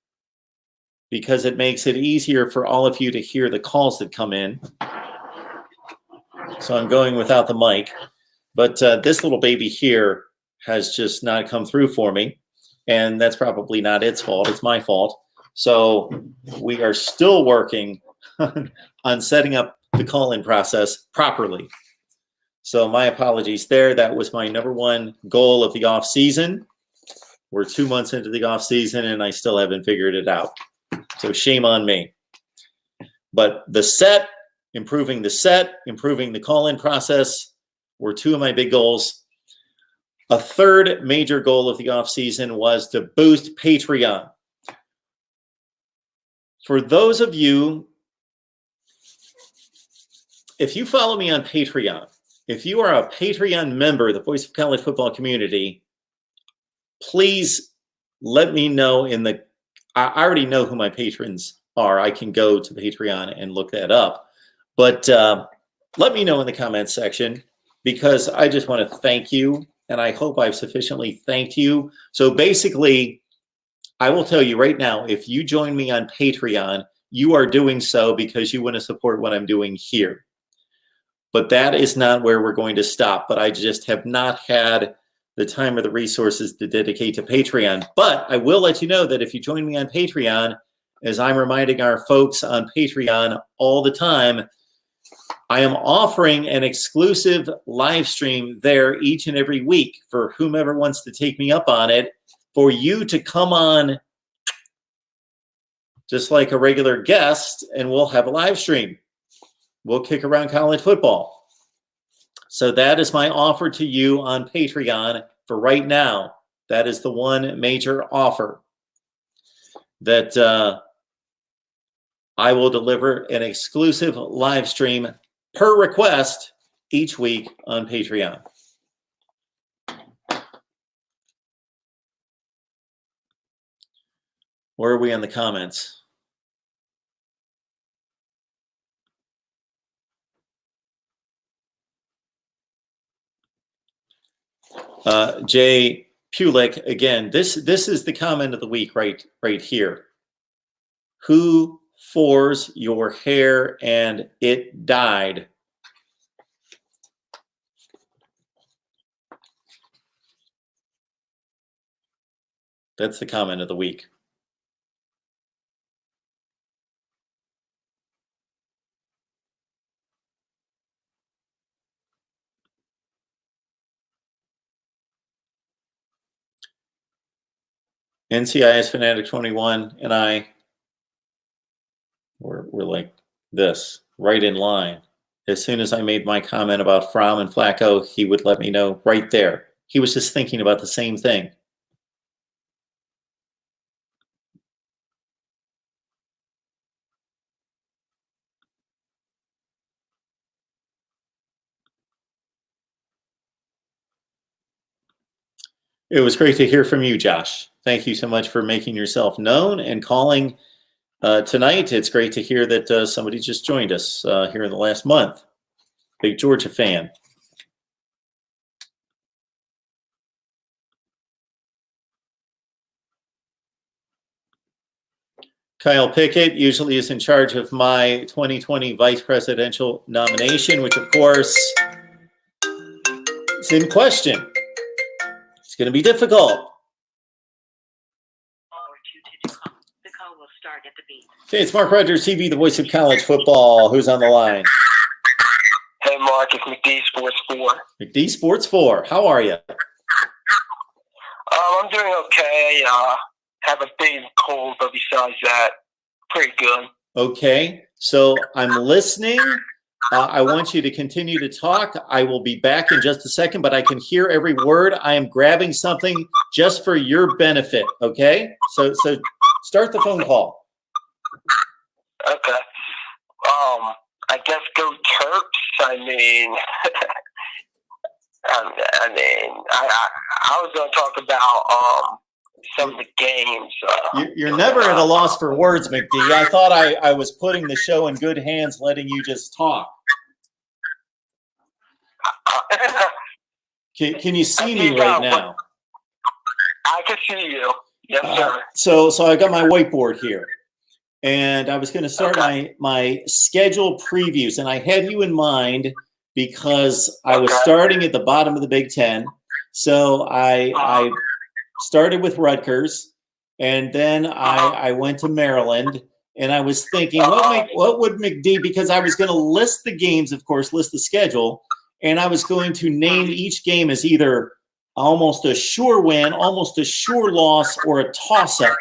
because it makes it easier for all of you to hear the calls that come in. So I'm going without the mic. But this little baby here has just not come through for me. And that's probably not its fault. It's my fault. So we are still working on setting up the call-in process properly. So my apologies there. That was my number one goal of the off season. We're 2 months into the off season and I still haven't figured it out. So shame on me. But improving the call-in process were two of my big goals. A third major goal of the off season was to boost Patreon. For those of you, if you follow me on Patreon, if you are a Patreon member of the Voice of College Football community, please let me know I already know who my patrons are. I can go to Patreon and look that up. But let me know in the comments section, because I just want to thank you, and I hope I've sufficiently thanked you. So basically, I will tell you right now, if you join me on Patreon, you are doing so because you want to support what I'm doing here. But that is not where we're going to stop. But I just have not had the time or the resources to dedicate to Patreon. But I will let you know that if you join me on Patreon, as I'm reminding our folks on Patreon all the time, I am offering an exclusive live stream there each and every week for whomever wants to take me up on it, for you to come on just like a regular guest, and we'll have a live stream. We'll kick around college football. So that is my offer to you on Patreon for right now. That is the one major offer that I will deliver an exclusive live stream per request each week on Patreon. Where are we on the comments? Jay Pulick, again, this is the comment of the week right here. Who fours your hair and it died? That's the comment of the week. NCIS Fanatic 21 and I we're like this, right in line. As soon as I made my comment about Fromm and Flacco, he would let me know right there. He was just thinking about the same thing. It was great to hear from you, Josh. Thank you so much for making yourself known and calling tonight. It's great to hear that somebody just joined us here in the last month. Big Georgia fan. Kyle Pickett usually is in charge of my 2020 vice presidential nomination, which of course is in question. It's going to be difficult. The call will start at the beep. Okay, it's Mark Rogers TV, the voice of college football. Who's on the line? Hey, Mark, it's McD Sports 4. McD Sports 4. How are you? I'm doing okay. Have a big cold, but besides that, pretty good. Okay, so I'm listening. I want you to continue to talk. I will be back in just a second, but I can hear every word. I am grabbing something just for your benefit, okay? So start the phone call. Okay. I guess go Terps. I mean, I was going to talk about some of the games. You're never at a loss for words, McD. I thought I was putting the show in good hands, letting you just talk. Can you see me right now? I can see you. Yes, sir. So I got my whiteboard here, and I was going to start my schedule previews, and I had you in mind because I was starting at the bottom of the Big Ten. So I started with Rutgers, And then I went to Maryland, and I was thinking, what would McD, because I was going to list the games, of course, list the schedule, and I was going to name each game as either almost a sure win, almost a sure loss, or a toss-up.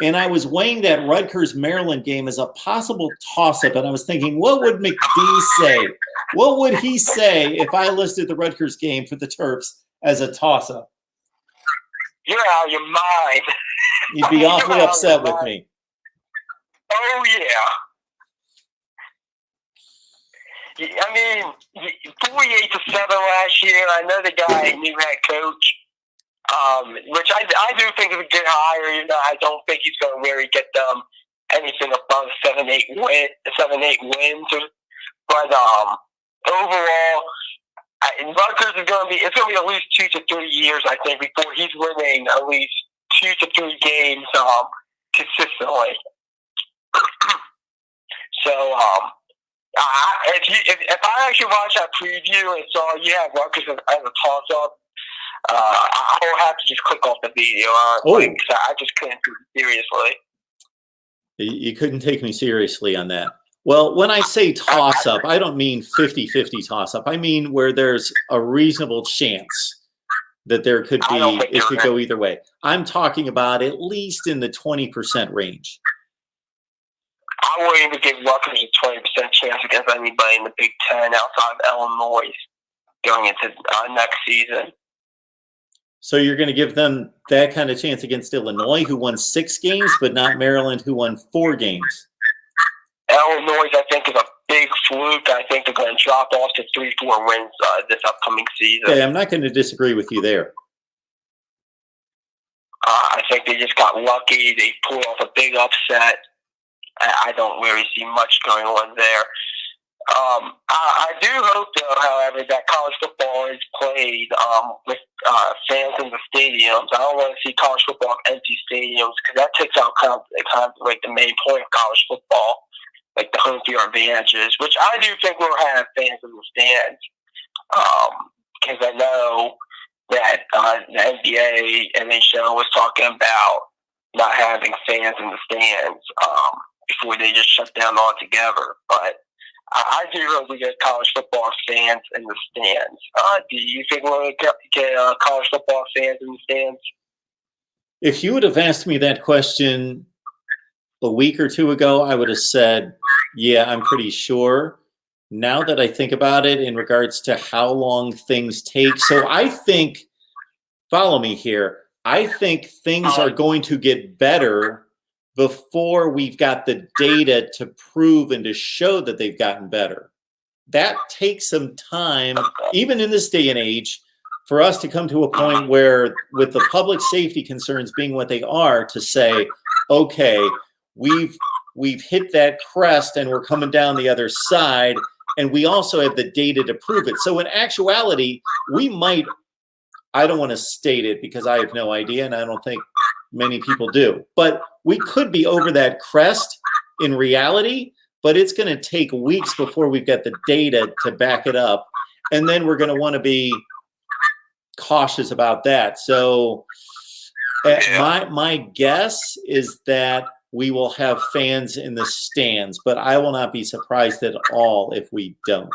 And I was weighing that Rutgers-Maryland game as a possible toss-up, and I was thinking, what would McD say? What would he say if I listed the Rutgers game for the Terps as a toss-up? You're out of your mind. You'd be awfully upset with me. Oh, yeah. I mean, 48-7 last year. I know the guy, new head coach, which I do think is a good hire. You know, I don't think he's going to really get them anything above 7-8 wins. But overall, Rutgers is going to be at least 2 to 3 years, I think, before he's winning at least 2 to 3 games consistently. So if I actually watched that preview and saw you have Rutgers as a toss-up, I will have to just click off the video. Because I just couldn't take it seriously. You couldn't take me seriously on that. Well, when I say toss-up, I don't mean 50-50 toss-up. I mean where there's a reasonable chance that there could be, it could go either way. I'm talking about at least in the 20% range. I wouldn't even give Rutgers a 20% chance against anybody in the Big Ten outside of Illinois going into next season. So you're going to give them that kind of chance against Illinois, who won 6 games, but not Maryland, who won 4 games? Illinois, I think, is a big fluke. I think they're going to drop off to 3-4 wins this upcoming season. Okay, I'm not going to disagree with you there. I think they just got lucky. They pulled off a big upset. I don't really see much going on there. I do hope, though, however, that college football is played with fans in the stadiums. I don't want to see college football in empty stadiums because that takes out kind of like the main point of college football, like the home field advantages, which I do think we'll have fans in the stands because I know that the NBA and NHL was talking about not having fans in the stands before they just shut down altogether. But I do hope we get college football fans in the stands. Do you think we'll get college football fans in the stands? If you would have asked me that question a week or 2 ago, I would have said, yeah, I'm pretty sure. Now that I think about it in regards to how long things take. So I think, follow me here, I think things are going to get better before we've got the data to prove and to show that they've gotten better. That takes some time, even in this day and age, for us to come to a point where, with the public safety concerns being what they are, to say, okay, we've hit that crest and we're coming down the other side, and we also have the data to prove it. So in actuality, we might, I don't want to state it because I have no idea, and I don't think many people do, but we could be over that crest in reality, but it's going to take weeks before we've got the data to back it up. And then we're going to want to be cautious about that. So my guess is that we will have fans in the stands, but I will not be surprised at all if we don't.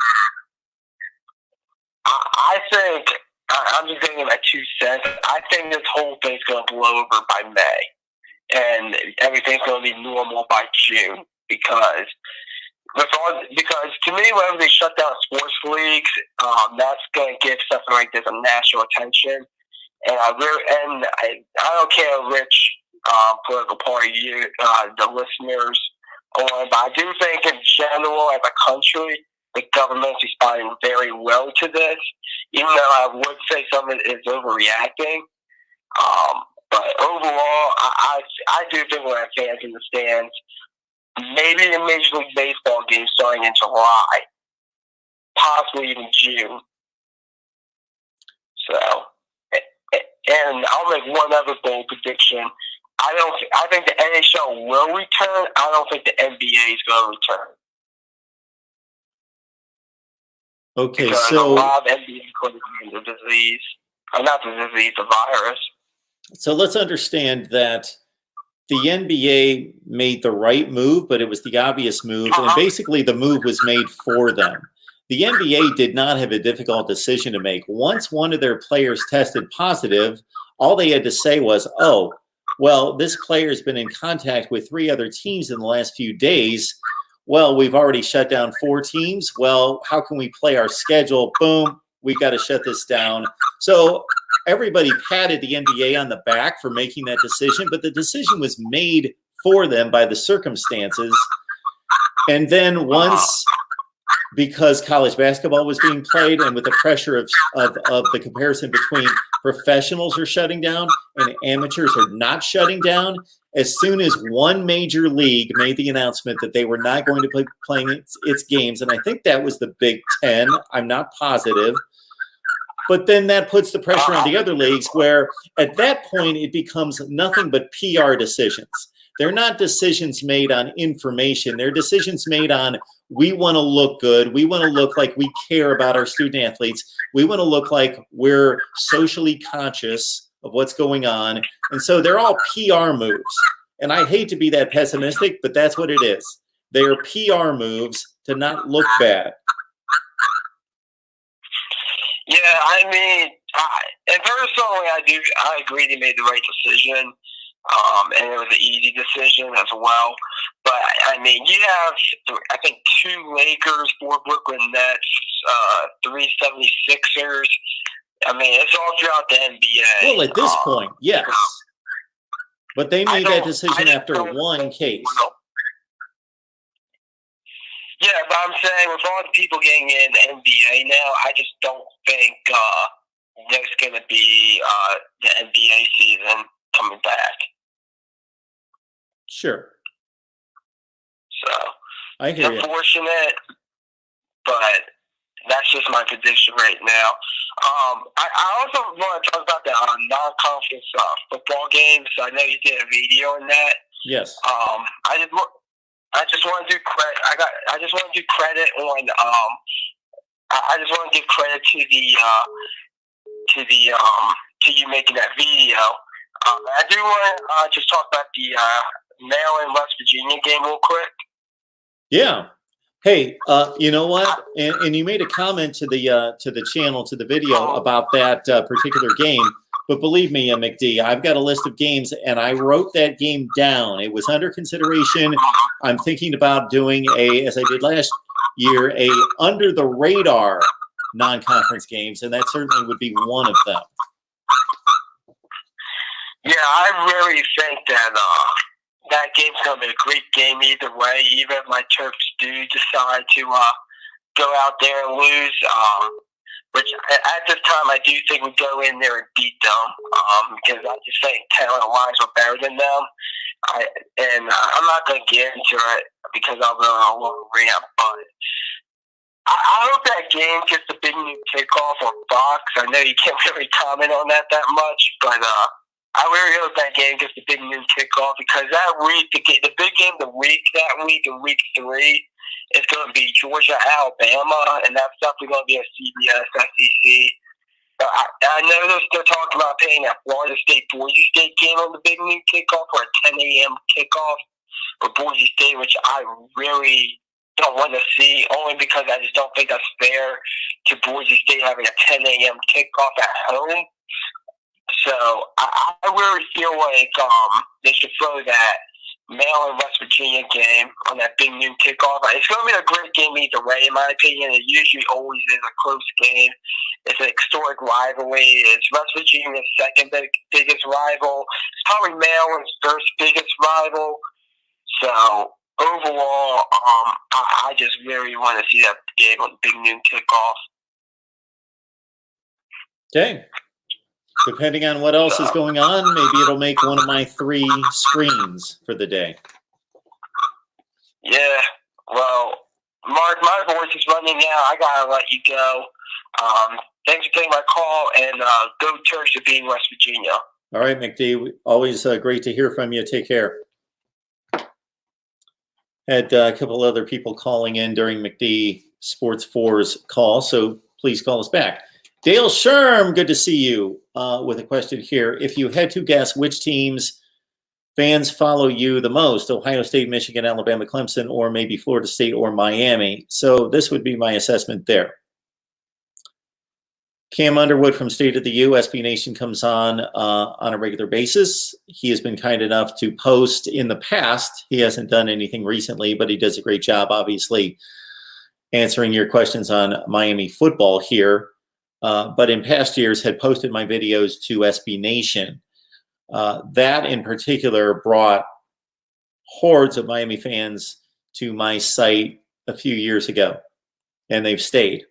I think, I'm just giving my 2 cents. I think this whole thing's going to blow over by May, and everything's going to be normal by June because to me, whenever they shut down sports leagues, that's going to give something like this a national attention. And I don't care which political party the listeners on, but I do think in general, as a country, the government's responding very well to this, even though I would say some of it is overreacting. But overall, I do think we'll have fans in the stands, maybe in Major League Baseball games starting in July, possibly even June. So, and I'll make one other bold prediction. I think the NHL will return. I don't think the NBA is going to return. Okay, because so a lot of NBA players have the disease, or not the disease, the virus. So let's understand that the NBA made the right move, but it was the obvious move. And basically the move was made for them. The NBA did not have a difficult decision to make. Once one of their players tested positive, all they had to say was, oh, well, this player's been in contact with 3 other teams in the last few days. Well, we've already shut down 4 teams. Well, how can we play our schedule? Boom, we got to shut this down. So everybody patted the NBA on the back for making that decision, but the decision was made for them by the circumstances. And then once, because college basketball was being played and with the pressure of the comparison between professionals are shutting down and amateurs are not shutting down, as soon as one major league made the announcement that they were not going to be playing its games, and I think that was the Big Ten, I'm not positive, but then that puts the pressure on the other leagues where at that point it becomes nothing but PR decisions. They're not decisions made on information. They're decisions made on, we want to look good. We want to look like we care about our student athletes. We want to look like we're socially conscious of what's going on. And so they're all PR moves. And I hate to be that pessimistic, but that's what it is. They are PR moves to not look bad. Yeah, I mean, and personally, I agree they made the right decision. And it was an easy decision as well. But, I mean, you have, I think, 2 Lakers, 4 Brooklyn Nets, 3 76ers. I mean, it's all throughout the NBA. Well, at this point, yes. But they made that decision after one case. Yeah, but I'm saying with all the people getting in the NBA now, I just don't think there's going to be the NBA season coming back. Sure. So, I hear you. Unfortunate, but that's just my prediction right now. I also want to talk about the non-conference football games. I know you did a video on that. Yes. I just want to do credit. I just want to do credit on. I just want to give credit to you making that video. I do want to just talk about the Maryland West Virginia game real quick. Yeah. Hey, you know what? And you made a comment to the channel, to the video about that particular game. But believe me, McD, I've got a list of games, and I wrote that game down. It was under consideration. I'm thinking about doing as I did last year, a under the radar non-conference games, and that certainly would be one of them. Yeah, I really think that that game's going to be a great game either way, even if my Terps do decide to go out there and lose. Which at this time I do think we go in there and beat them because I just think talent-wise we're better than them. I'm not going to get into it because I'll go on a little rant, but I hope that game gets the big new kickoff on Fox. I know you can't really comment on that much, but I really hope that game gets the big noon kickoff because that week, the big game of the week that week, in week 3, is going to be Georgia, Alabama, and that's definitely going to be a CBS, SEC. I know they're talking about playing that Florida State, Boise State game on the big noon kickoff or a 10 a.m. kickoff for Boise State, which I really don't want to see, only because I just don't think that's fair to Boise State having a 10 a.m. kickoff at home. So I really feel like they should throw that Maryland West Virginia game on that big noon kickoff. It's going to be a great game either way, in my opinion. It usually always is a close game. It's an historic rivalry. It's West Virginia's second biggest rival. It's probably Maryland's first biggest rival. So overall, I just really want to see that game on the big noon kickoff. Okay. Depending on what else is going on, maybe it'll make one of my 3 screens for the day. Yeah. Well, Mark, my voice is running now. I got to let you go. Thanks for taking my call, and go Terps to being West Virginia. All right, McD. Always great to hear from you. Take care. Had a couple other people calling in during McD Sports 4's call, so please call us back. Dale Sherm, good to see you with a question here. If you had to guess which teams fans follow you the most? Ohio State, Michigan, Alabama, Clemson, or maybe Florida State or Miami? So this would be my assessment there. Cam Underwood from State of the U, SB Nation, comes on a regular basis. He has been kind enough to post in the past. He hasn't done anything recently, but he does a great job, obviously, answering your questions on Miami football here. But in past years had posted my videos to SB Nation. That in particular brought hordes of Miami fans to my site a few years ago, and they've stayed.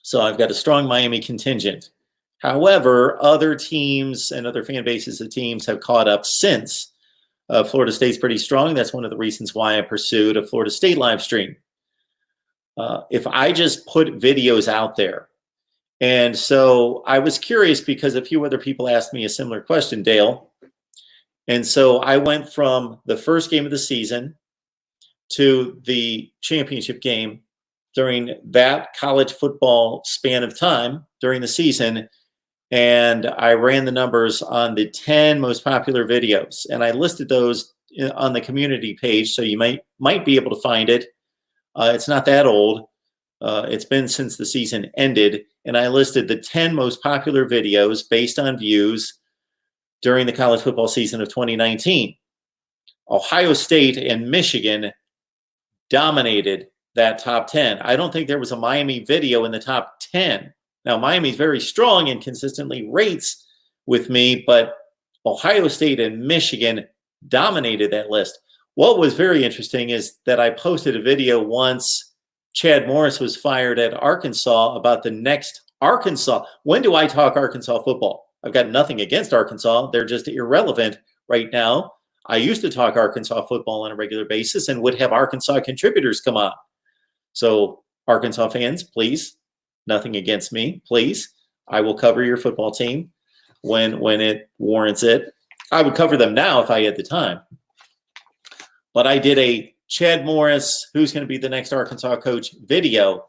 So I've got a strong Miami contingent. However, other teams and other fan bases of teams have caught up since. Florida State's pretty strong. That's one of the reasons why I pursued a Florida State live stream. If I just put videos out there, and so I was curious because a few other people asked me a similar question, Dale. And so I went from the first game of the season to the championship game during that college football span of time during the season. And I ran the numbers on the 10 most popular videos. And I listed those on the community page, so you might be able to find it. It's not that old. It's been since the season ended. And I listed the 10 most popular videos based on views during the college football season of 2019. Ohio State and Michigan dominated that top 10. I don't think there was a Miami video in the top 10. Now, Miami's very strong and consistently rates with me, but Ohio State and Michigan dominated that list. What was very interesting is that I posted a video once Chad Morris was fired at Arkansas about the next Arkansas. When do I talk Arkansas football? I've got nothing against Arkansas. They're just irrelevant right now. I used to talk Arkansas football on a regular basis and would have Arkansas contributors come on. So Arkansas fans, please, nothing against me, please. I will cover your football team when it warrants it. I would cover them now if I had the time. But I did a Chad Morris, who's going to be the next Arkansas coach video.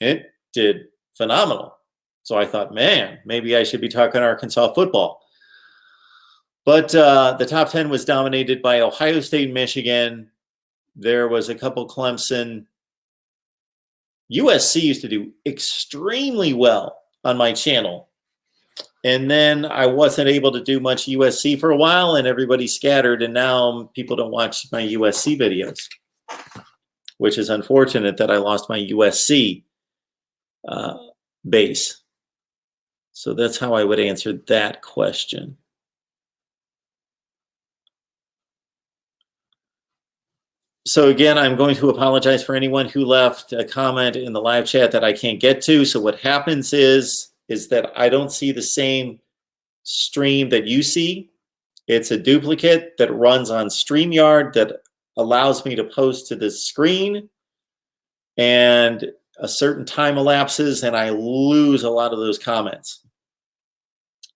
It did phenomenal. So I thought, man, maybe I should be talking Arkansas football. But the top 10 was dominated by Ohio State and Michigan. There was a couple Clemson. USC used to do extremely well on my channel. And then I wasn't able to do much USC for a while, and everybody scattered, and now people don't watch my USC videos, which is unfortunate that I lost my USC base. So that's how I would answer that question. So again, I'm going to apologize for anyone who left a comment in the live chat that I can't get to. So what happens is that I don't see the same stream that you see. It's a duplicate that runs on StreamYard that allows me to post to this screen, and a certain time elapses and I lose a lot of those comments.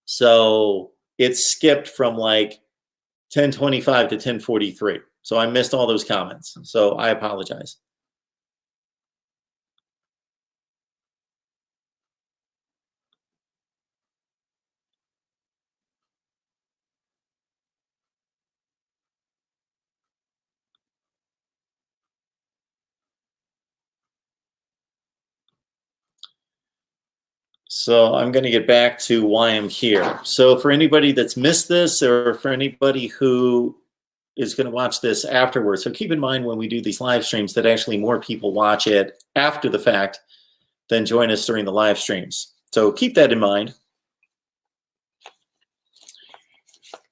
So it's skipped from like 10:25 to 10:43. So I missed all those comments. So I apologize. So I'm going to get back to why I'm here. So for anybody that's missed this, or for anybody who is going to watch this afterwards, so keep in mind when we do these live streams that actually more people watch it after the fact than join us during the live streams. So keep that in mind.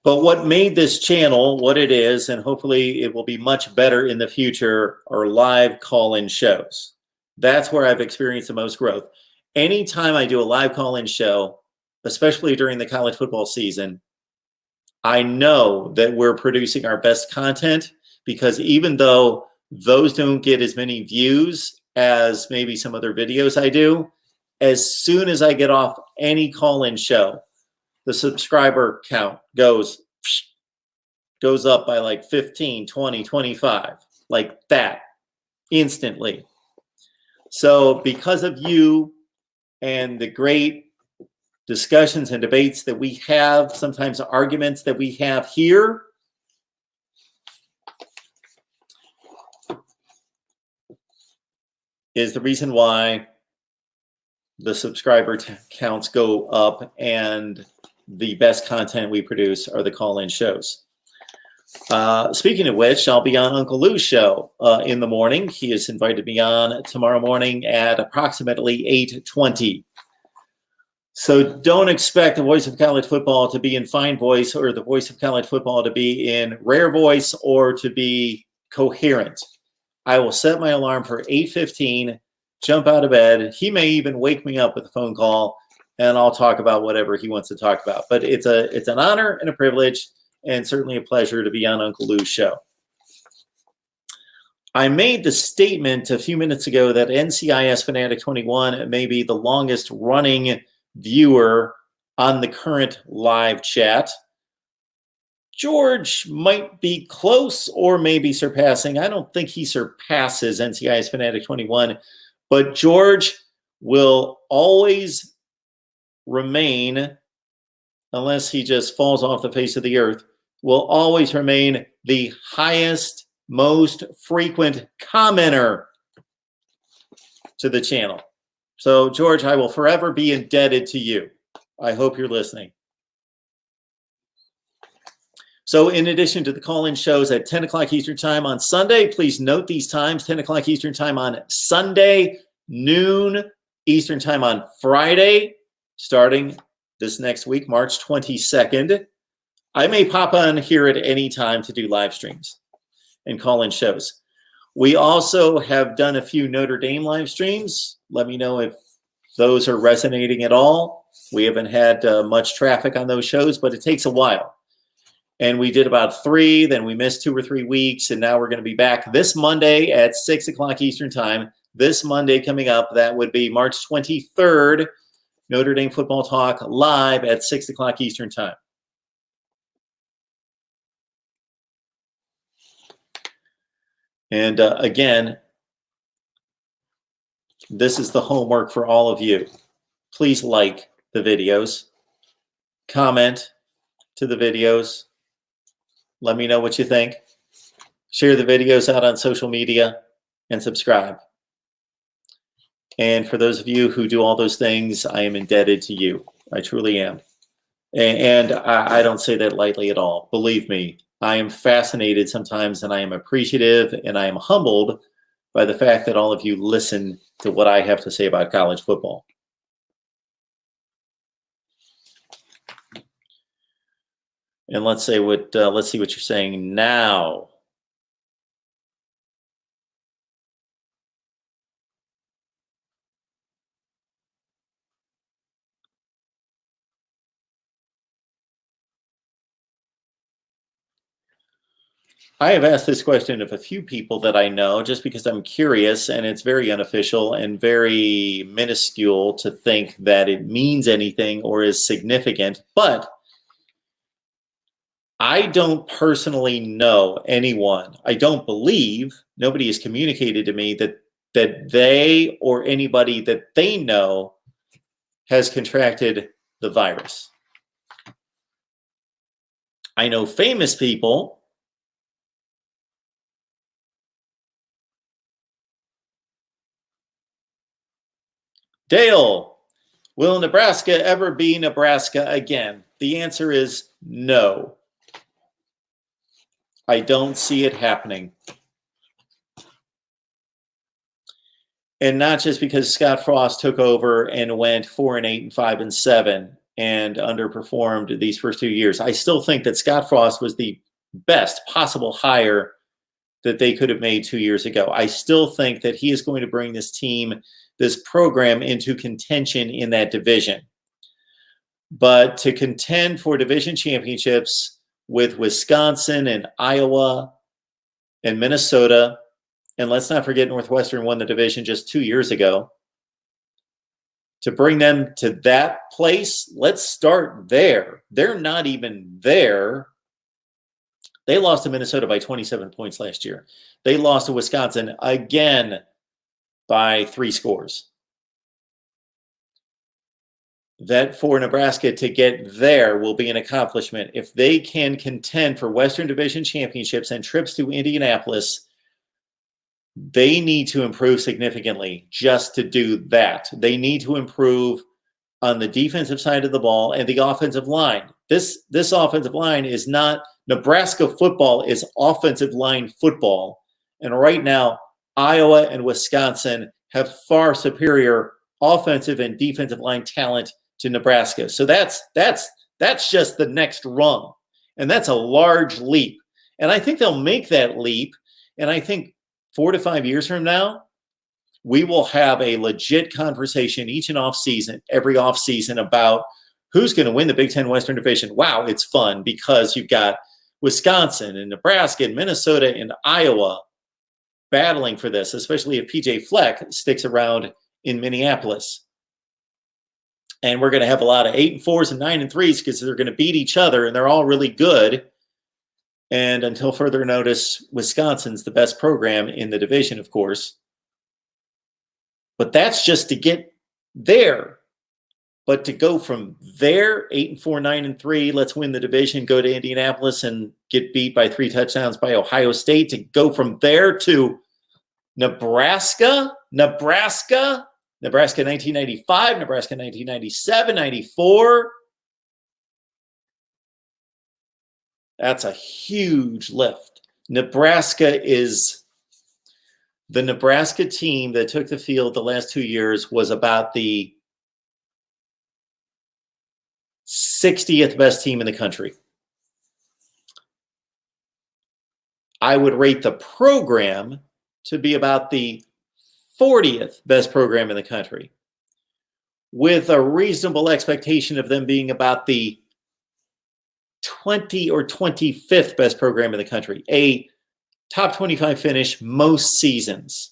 But what made this channel what it is, and hopefully it will be much better in the future, are live call-in shows. That's where I've experienced the most growth. Anytime I do a live call-in show, especially during the college football season, I know that we're producing our best content, because even though those don't get as many views as maybe some other videos I do, as soon as I get off any call-in show, the subscriber count goes up by like 15, 20, 25, like that, instantly. So because of you and the great discussions and debates that we have, sometimes arguments that we have here, is the reason why the subscriber counts go up and the best content we produce are the call-in shows. Speaking of which, I'll be on Uncle Lou's show in the morning. He has invited me on tomorrow morning at approximately 8:20. So don't expect the voice of college football to be in fine voice or the voice of college football to be in rare voice or to be coherent. I will set my alarm for 8:15, jump out of bed. He may even wake me up with a phone call, and I'll talk about whatever he wants to talk about. But it's an honor and a privilege, and certainly a pleasure to be on Uncle Lou's show. I made the statement a few minutes ago that NCIS Fanatic 21 may be the longest running viewer on the current live chat. George might be close or maybe surpassing. I don't think he surpasses NCIS Fanatic 21, but George will always remain, unless he just falls off the face of the earth, will always remain the highest, most frequent commenter to the channel. So, George, I will forever be indebted to you. I hope you're listening. So, in addition to the call-in shows at 10 o'clock Eastern Time on Sunday, please note these times: 10 o'clock Eastern Time on Sunday, noon Eastern Time on Friday, starting this next week, March 22nd. I may pop on here at any time to do live streams and call-in shows. We also have done a few Notre Dame live streams. Let me know if those are resonating at all. We haven't had much traffic on those shows, but it takes a while. And we did about 3, then we missed 2 or 3 weeks, and now we're going to be back this Monday at 6 o'clock Eastern Time. This Monday coming up, that would be March 23rd, Notre Dame Football Talk live at 6 o'clock Eastern Time. And again, this is the homework for all of you. Please like the videos, comment to the videos, let me know what you think, share the videos out on social media, and subscribe. And for those of you who do all those things, I am indebted to you. I truly am. And I don't say that lightly at all. Believe me, I am fascinated sometimes, and I am appreciative, and I am humbled by the fact that all of you listen to what I have to say about college football. And let's see what you're saying now. I have asked this question of a few people that I know just because I'm curious, and it's very unofficial and very minuscule to think that it means anything or is significant. But I don't personally know anyone. I don't believe, nobody has communicated to me that they or anybody that they know has contracted the virus. I know famous people. Dale, will Nebraska ever be Nebraska again? The answer is no. I don't see it happening. And not just because Scott Frost took over and went 4-8 and 5-7 and underperformed these first 2 years. I still think that Scott Frost was the best possible hire that they could have made 2 years ago. I still think that he is going to bring this team, this program, into contention in that division. But to contend for division championships with Wisconsin and Iowa and Minnesota, and let's not forget Northwestern won the division just 2 years ago, to bring them to that place, let's start there. They're not even there. They lost to Minnesota by 27 points last year. They lost to Wisconsin again by 3 scores. that for Nebraska to get there will be an accomplishment. If they can contend for Western Division championships and trips to Indianapolis, they need to improve significantly just to do that. They need to improve on the defensive side of the ball and the offensive line. This offensive line is not Nebraska football, is offensive line football. And right now, Iowa and Wisconsin have far superior offensive and defensive line talent to Nebraska. So that's just the next rung. And that's a large leap. And I think they'll make that leap. And I think 4 to 5 years from now, we will have a legit conversation every off season about who's going to win the Big Ten Western Division. Wow, it's fun because you've got Wisconsin and Nebraska and Minnesota and Iowa battling for this, especially if PJ Fleck sticks around in Minneapolis. And we're going to have a lot of 8-4s and 9-3s because they're going to beat each other and they're all really good. And until further notice, Wisconsin's the best program in the division, of course. But that's just to get there. But to go from there, 8-4, 9-3, let's win the division, go to Indianapolis and get beat by 3 touchdowns by Ohio State, to go from there to Nebraska 1995, Nebraska 1997, 94. That's a huge lift. Nebraska is the Nebraska team that took the field the last 2 years was about the 60th best team in the country. I would rate the program to be about the 40th best program in the country, with a reasonable expectation of them being about the 20 or 25th best program in the country, a top 25 finish most seasons.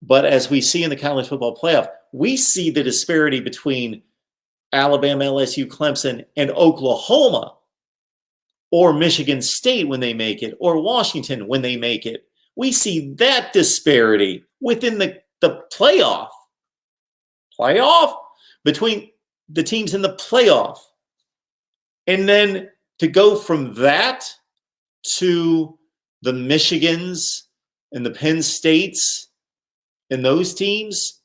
But as we see in the college football playoff, we see the disparity between Alabama, LSU, Clemson, and Oklahoma, or Michigan State when they make it, or Washington when they make it. We see that disparity within the playoff between the teams in the playoff. And then to go from that to the Michigans and the Penn States and those teams,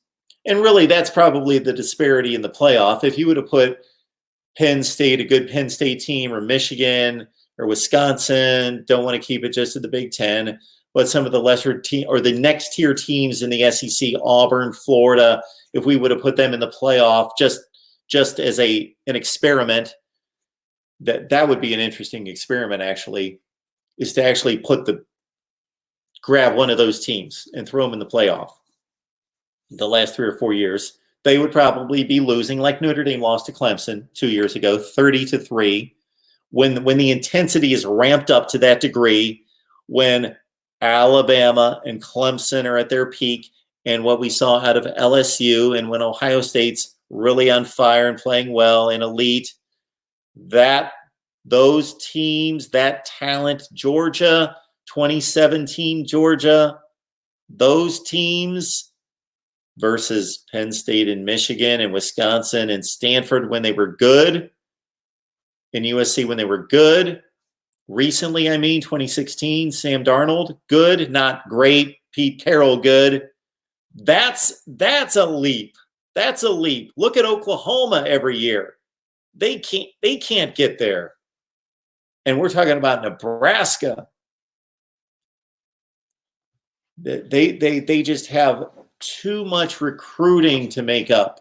and really that's probably the disparity in the playoff. If you would have put Penn State, a good Penn State team, or Michigan or Wisconsin, don't want to keep it just to the Big Ten, but some of the lesser team or the next tier teams in the SEC, Auburn, Florida, if we would have put them in the playoff just as an experiment, that would be an interesting experiment actually, is to actually grab one of those teams and throw them in the playoff. The last 3 or 4 years, they would probably be losing, like Notre Dame lost to Clemson 2 years ago, 30-3. When the intensity is ramped up to that degree, when Alabama and Clemson are at their peak, and what we saw out of LSU, and when Ohio State's really on fire and playing well and elite, those teams, that talent, Georgia, 2017 Georgia, those teams versus Penn State and Michigan and Wisconsin and Stanford when they were good, and USC when they were good. Recently, 2016, Sam Darnold, good, not great. Pete Carroll, good. That's a leap. That's a leap. Look at Oklahoma every year. They can't get there. And we're talking about Nebraska. They just have too much recruiting to make up,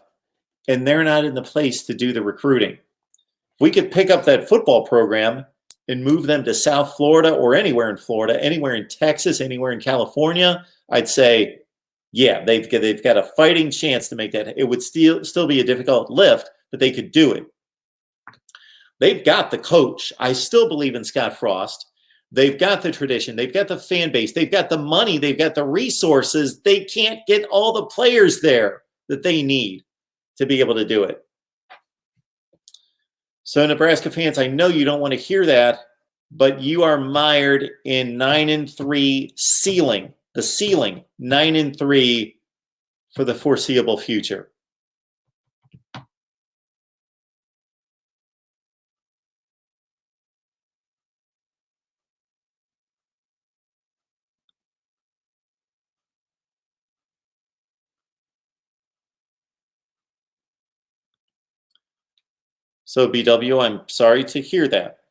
and they're not in the place to do the recruiting. We could pick up that football program and move them to South Florida or anywhere in Florida, anywhere in Texas, anywhere in California. I'd say, yeah, they've got a fighting chance to make that. It would still be a difficult lift, but they could do it. They've got the coach. I still believe in Scott Frost. They've got the tradition. They've got the fan base. They've got the money. They've got the resources. They can't get all the players there that they need to be able to do it. So Nebraska fans, I know you don't want to hear that, but you are mired in 9-3 ceiling. The ceiling, 9-3 for the foreseeable future. So BW, I'm sorry to hear that.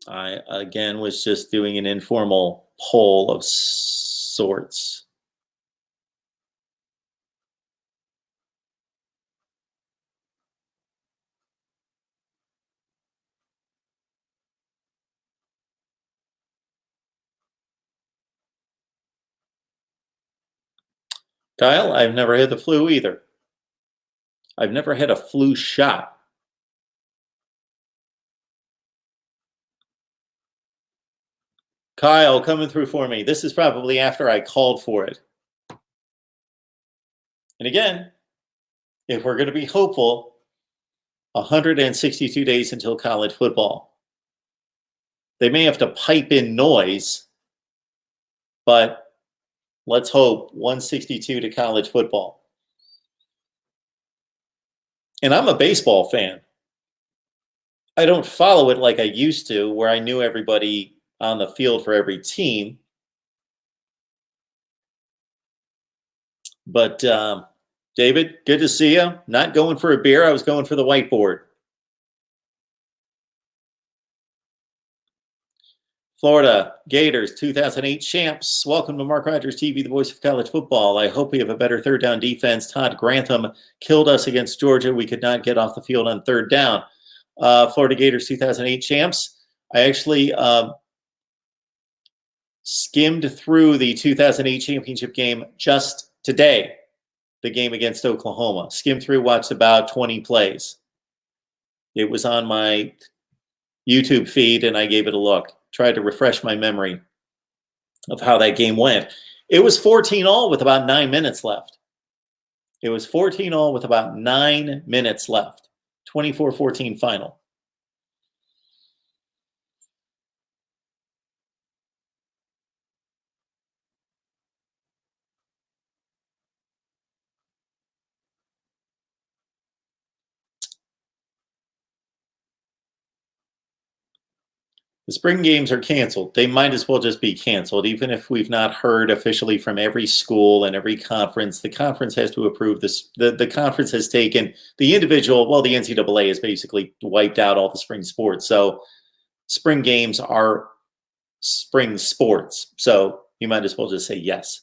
I, again, was just doing an informal poll of sorts. Kyle, I've never had the flu either. I've never had a flu shot. Kyle, coming through for me. This is probably after I called for it. And again, if we're going to be hopeful, 162 days until college football. They may have to pipe in noise, but let's hope 162 to college football. And I'm a baseball fan. I don't follow it like I used to, where I knew everybody on the field for every team. But David, good to see you. Not going for a beer. I was going for the whiteboard. Florida Gators 2008 champs. Welcome to Mark Rogers TV, the voice of college football. I hope we have a better third down defense. Todd Grantham killed us against Georgia. We could not get off the field on third down. Florida Gators 2008 champs. I actually skimmed through the 2008 championship game just today, the game against Oklahoma. Skimmed through, watched about 20 plays. It was on my YouTube feed, and I gave it a look. Tried to refresh my memory of how that game went. It was 14-all with about 9 minutes left. It was 14-all with about 9 minutes left. 24-14 final. The spring games are canceled. They might as well just be canceled, even if we've not heard officially from every school and every conference. The conference has to approve this. The conference has taken the individual. Well, the NCAA has basically wiped out all the spring sports. So spring games are spring sports. So you might as well just say yes.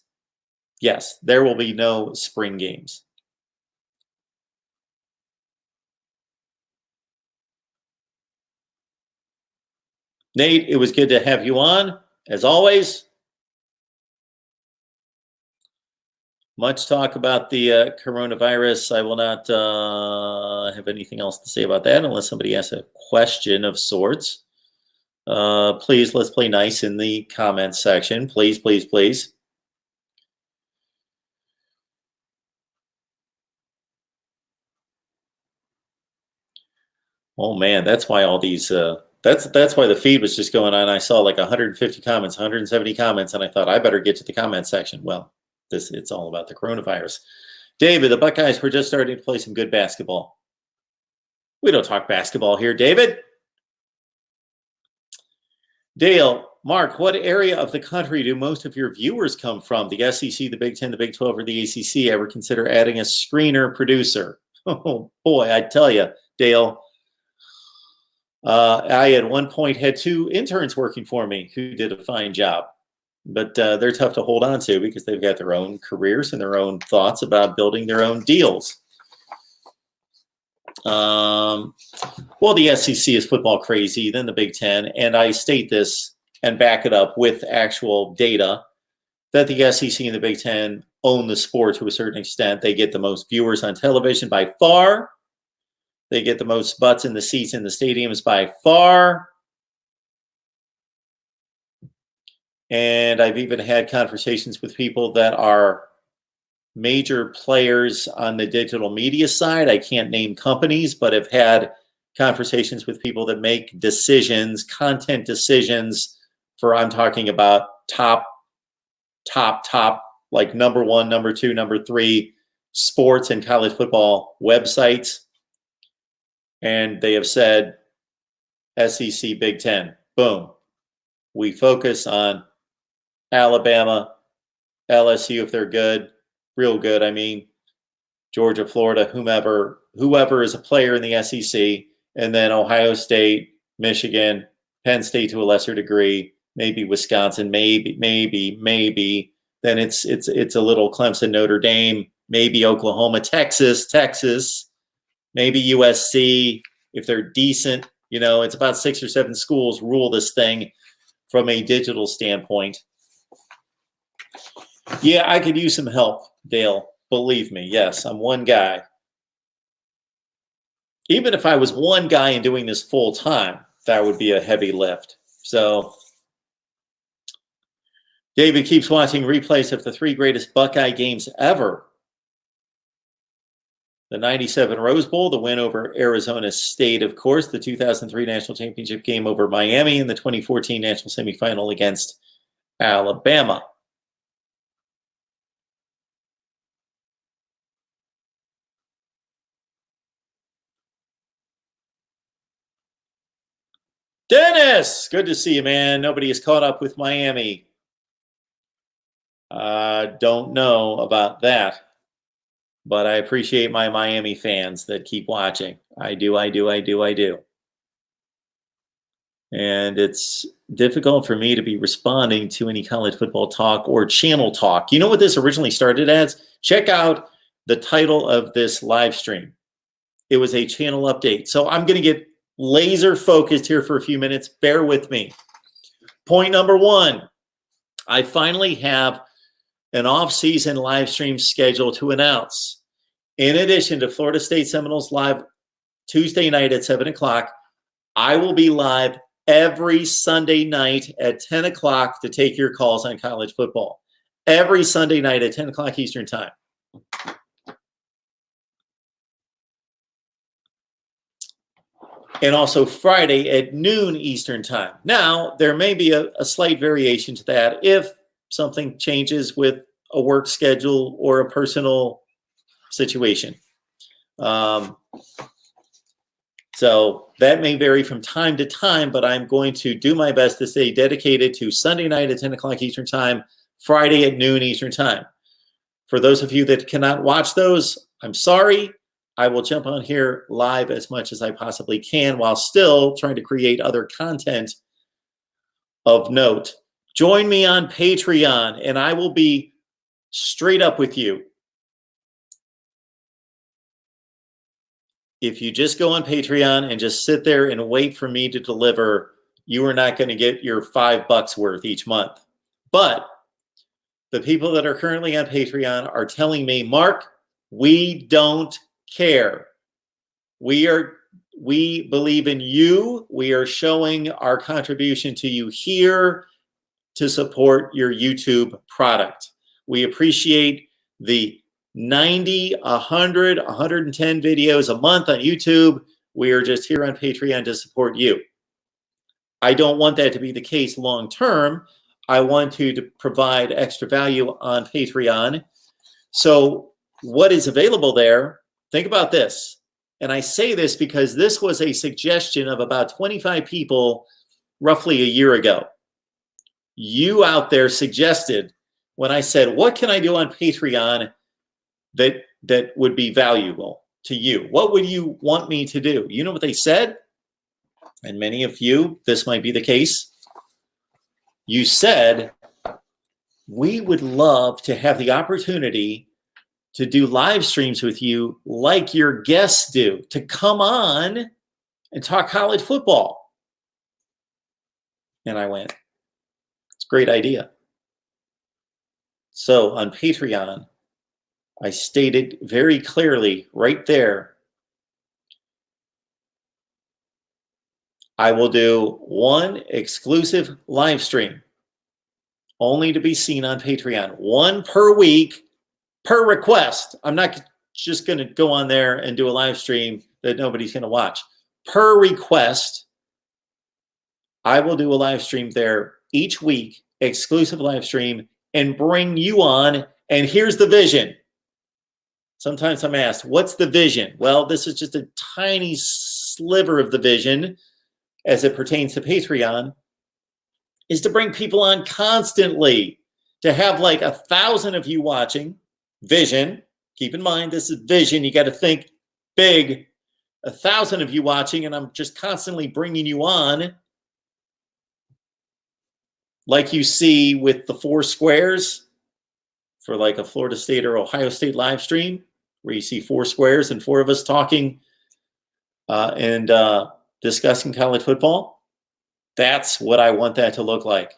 Yes, there will be no spring games. Nate, it was good to have you on, as always. Much talk about the coronavirus. I will not have anything else to say about that unless somebody asks a question of sorts. Please, let's play nice in the comments section. Please, please, please. Oh, man, that's why all these... That's why the feed was just going on. I saw like 150 comments, 170 comments, and I thought I better get to the comment section. Well, it's all about the coronavirus. David, the Buckeyes were just starting to play some good basketball. We don't talk basketball here, David. Dale, Mark, what area of the country do most of your viewers come from? The SEC, the Big 10, the Big 12, or the ACC? Ever consider adding a screener producer? Oh, boy, I tell you, Dale. I at one point had 2 interns working for me who did a fine job, but they're tough to hold on to because they've got their own careers and their own thoughts about building their own deals. Well, the SEC is football crazy, then the Big 10, and I state this and back it up with actual data that the SEC and the Big 10 own the sport to a certain extent. They get the most viewers on television by far. They get the most butts in the seats in the stadiums by far. And I've even had conversations with people that are major players on the digital media side. I can't name companies, but have had conversations with people that make decisions, content decisions for, I'm talking about top, like number 1, number 2, number 3 sports and college football websites. And they have said, SEC, Big 10, boom. We focus on Alabama, LSU if they're good, real good, I mean. Georgia, Florida, whoever is a player in the SEC, and then Ohio State, Michigan, Penn State to a lesser degree, maybe Wisconsin, maybe. Then it's a little Clemson, Notre Dame, maybe Oklahoma, Texas, maybe USC if they're decent. It's about 6 or 7 schools rule this thing from a digital standpoint. Yeah, I could use some help, Dale. Believe me. Yes, I'm one guy. Even if I was one guy and doing this full time, that would be a heavy lift. So David keeps watching replays of the 3 greatest Buckeye games ever. The 97 Rose Bowl, the win over Arizona State, of course, the 2003 National Championship game over Miami, and the 2014 National Semifinal against Alabama. Dennis, good to see you, man. Nobody is caught up with Miami. Don't know about that, but I appreciate my Miami fans that keep watching. I do. And it's difficult for me to be responding to any college football talk or channel talk. You know what this originally started as? Check out the title of this live stream. It was a channel update. So I'm going to get laser focused here for a few minutes. Bear with me. Point number 1, I finally have an off-season live stream schedule to announce. In addition to Florida State Seminoles live Tuesday night at 7 o'clock, I will be live every Sunday night at 10 o'clock to take your calls on college football. Every Sunday night at 10 o'clock Eastern time. And also Friday at noon Eastern time. Now, there may be a slight variation to that if something changes with a work schedule or a personal situation. So that may vary from time to time, but I'm going to do my best to stay dedicated to Sunday night at 10 o'clock Eastern time, Friday at noon Eastern time. For those of you that cannot watch those, I'm sorry. I will jump on here live as much as I possibly can while still trying to create other content of note. Join me on Patreon, and I will be straight up with you. If you just go on Patreon and just sit there and wait for me to deliver, you are not going to get your $5 worth each month. But the people that are currently on Patreon are telling me, Mark, we don't care. We believe in you. We are showing our contribution to you here to support your YouTube product. We appreciate the 90, 100, 110 videos a month on YouTube. We are just here on Patreon to support you. I don't want that to be the case long term. I want to provide extra value on Patreon. So what is available there? Think about this. And I say this because this was a suggestion of about 25 people roughly a year ago. You out there suggested when I said, what can I do on Patreon that would be valuable to you? What would you want me to do? You know what they said? And many of you, this might be the case. You said, we would love to have the opportunity to do live streams with you like your guests do, to come on and talk college football. And I went, it's a great idea. So on Patreon, I stated very clearly right there, I will do one exclusive live stream, only to be seen on Patreon, one per week, per request. I'm not just going to go on there and do a live stream that nobody's going to watch. Per request, I will do a live stream there each week, exclusive live stream, and bring you on. And here's the vision. Sometimes I'm asked, what's the vision? Well, this is just a tiny sliver of the vision as it pertains to Patreon, is to bring people on constantly, to have like 1,000 of you watching, vision, Keep in mind, this is vision. You got to think big. 1,000 of you watching, and I'm just constantly bringing you on. Like you see with the 4 squares for like a Florida State or Ohio State live stream, where you see 4 squares and 4 of us talking and discussing college football. That's what I want that to look like.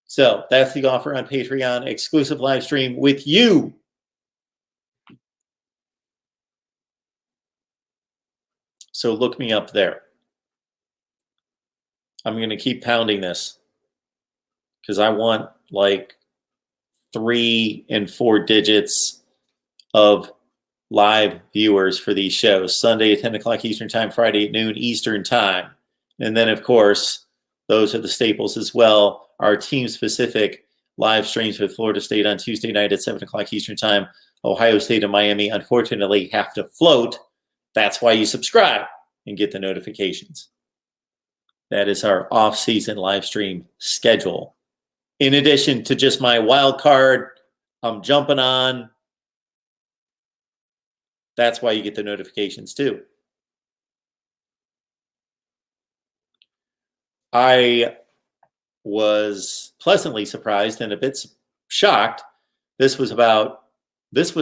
So that's the offer on Patreon, exclusive live stream with you. So look me up there. I'm going to keep pounding this because I want like 3 and 4 digits of live viewers for these shows. Sunday at 10 o'clock Eastern time, Friday at noon Eastern time. And then, of course, those are the staples as well. Our team-specific live streams with Florida State on Tuesday night at 7 o'clock Eastern time. Ohio State and Miami, unfortunately, have to float. That's why you subscribe and get the notifications. That is our off-season live stream schedule. In addition to just my wild card, I'm jumping on. That's why you get the notifications too. I was pleasantly surprised and a bit shocked. This was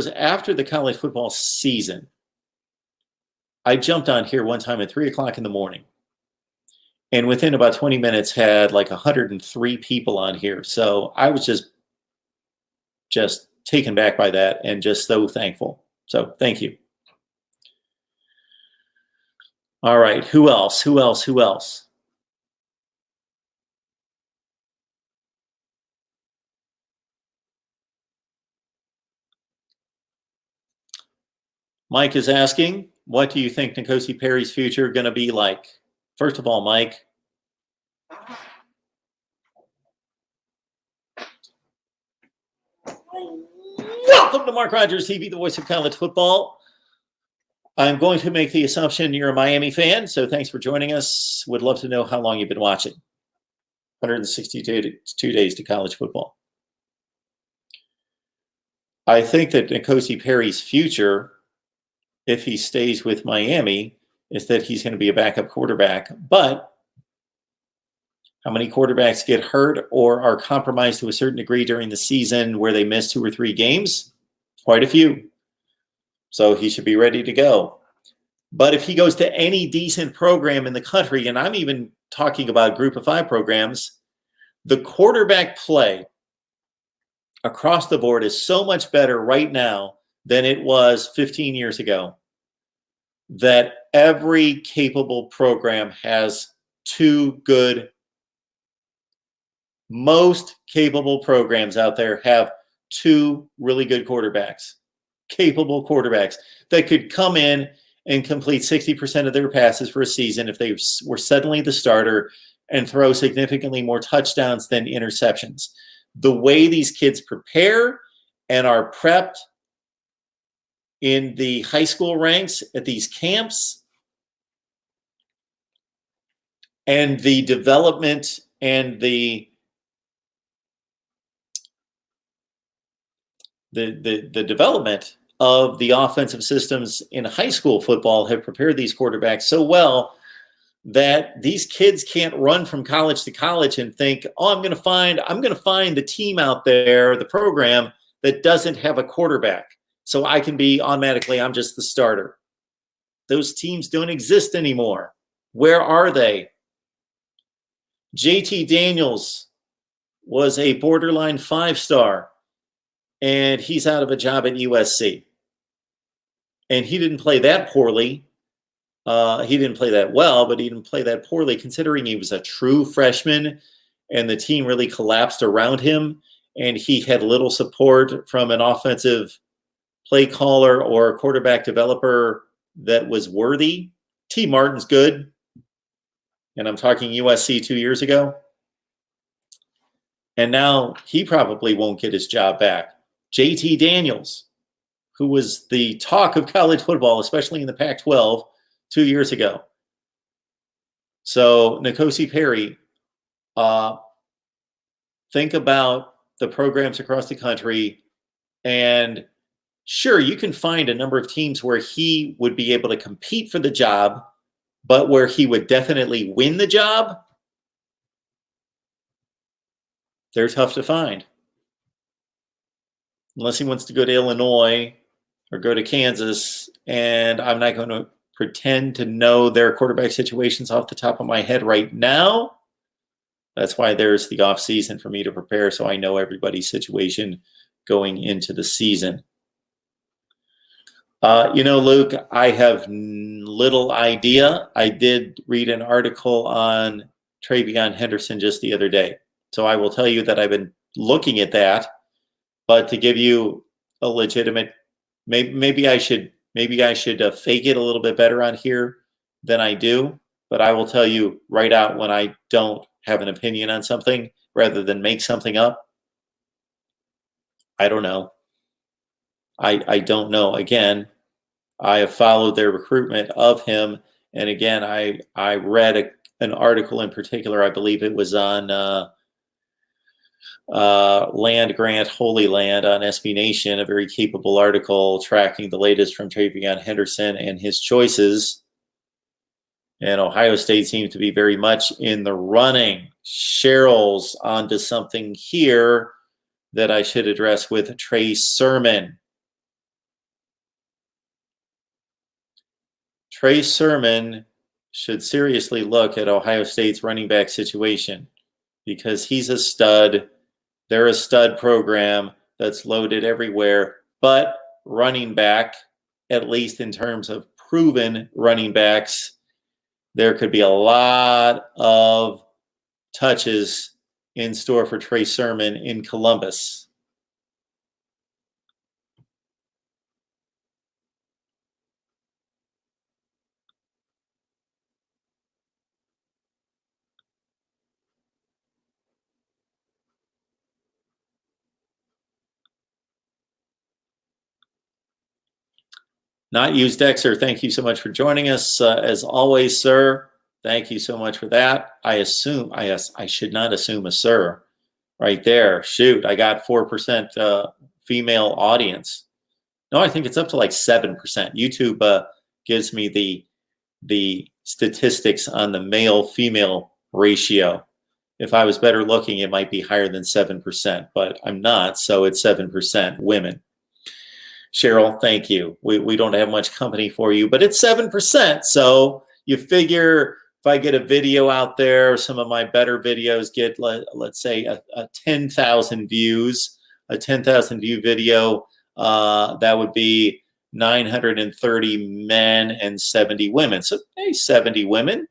after the college football season. I jumped on here one time at 3 o'clock in the morning, and within about 20 minutes had like 103 people on here. So I was just taken back by that and just so thankful. So thank you. All right. Who else? Mike is asking, what do you think N'Kosi Perry's future going to be like? First of all, Mike, welcome to Mark Rogers TV, the voice of college football. I'm going to make the assumption you're a Miami fan, so thanks for joining us. Would love to know how long you've been watching. 162 days to college football. I think that N'Kosi Perry's future, if he stays with Miami, is that he's going to be a backup quarterback. But how many quarterbacks get hurt or are compromised to a certain degree during the season where they miss 2 or 3 games? Quite a few. So he should be ready to go. But if he goes to any decent program in the country, and I'm even talking about group of 5 programs, the quarterback play across the board is so much better right now than it was 15 years ago, that every capable program has 2 good. Most capable programs out there have 2 really good quarterbacks, capable quarterbacks that could come in and complete 60% of their passes for a season if they were suddenly the starter and throw significantly more touchdowns than interceptions. The way these kids prepare and are prepped in the high school ranks at these camps, and the development and the development of the offensive systems in high school football have prepared these quarterbacks so well that these kids can't run from college to college and think, oh, I'm going to find the team out there, the program that doesn't have a quarterback, so I can be automatically, I'm just the starter. Those teams don't exist anymore. Where are they? JT Daniels was a borderline 5-star, and he's out of a job at USC. And he didn't play that poorly. He didn't play that well, but he didn't play that poorly considering he was a true freshman and the team really collapsed around him, and he had little support from an offensive play caller or quarterback developer that was worthy. T. Martin's good, and I'm talking USC 2 years ago. And now he probably won't get his job back. JT Daniels, who was the talk of college football, especially in the Pac-12 2 years ago. So N'Kosi Perry, think about the programs across the country and Sure, you can find a number of teams where he would be able to compete for the job, but where he would definitely win the job, they're tough to find. Unless he wants to go to Illinois or go to Kansas, and I'm not going to pretend to know their quarterback situations off the top of my head right now. That's why there's the off season for me to prepare, so I know everybody's situation going into the season. Luke, I have little idea. I did read an article on Travion Henderson just the other day, so I will tell you that I've been looking at that. But to give you a legitimate, maybe I should fake it a little bit better on here than I do. But I will tell you right out when I don't have an opinion on something, rather than make something up. I don't know. I don't know. Again, I have followed their recruitment of him, and again, I read an article in particular. I believe it was on Land Grant Holy Land on SB Nation, a very capable article tracking the latest from Travion Henderson and his choices. And Ohio State seems to be very much in the running. Cheryl's onto something here that I should address with Trey Sermon. Trey Sermon should seriously look at Ohio State's running back situation because he's a stud. They're a stud program that's loaded everywhere, but running back, at least in terms of proven running backs, there could be a lot of touches in store for Trey Sermon in Columbus. Not used Dexter, thank you so much for joining us. As always, sir, thank you so much for that. I should not assume a sir right there. Shoot, I got 4% female audience. No, I think it's up to like 7%. YouTube gives me the statistics on the male-female ratio. If I was better looking, it might be higher than 7%, but I'm not, so it's 7% women. Cheryl, thank you. We don't have much company for you, but it's 7%. So you figure if I get a video out there, some of my better videos get, let's say, a 10,000 views, a 10,000 view video, that would be 930 men and 70 women. So, hey, 70 women,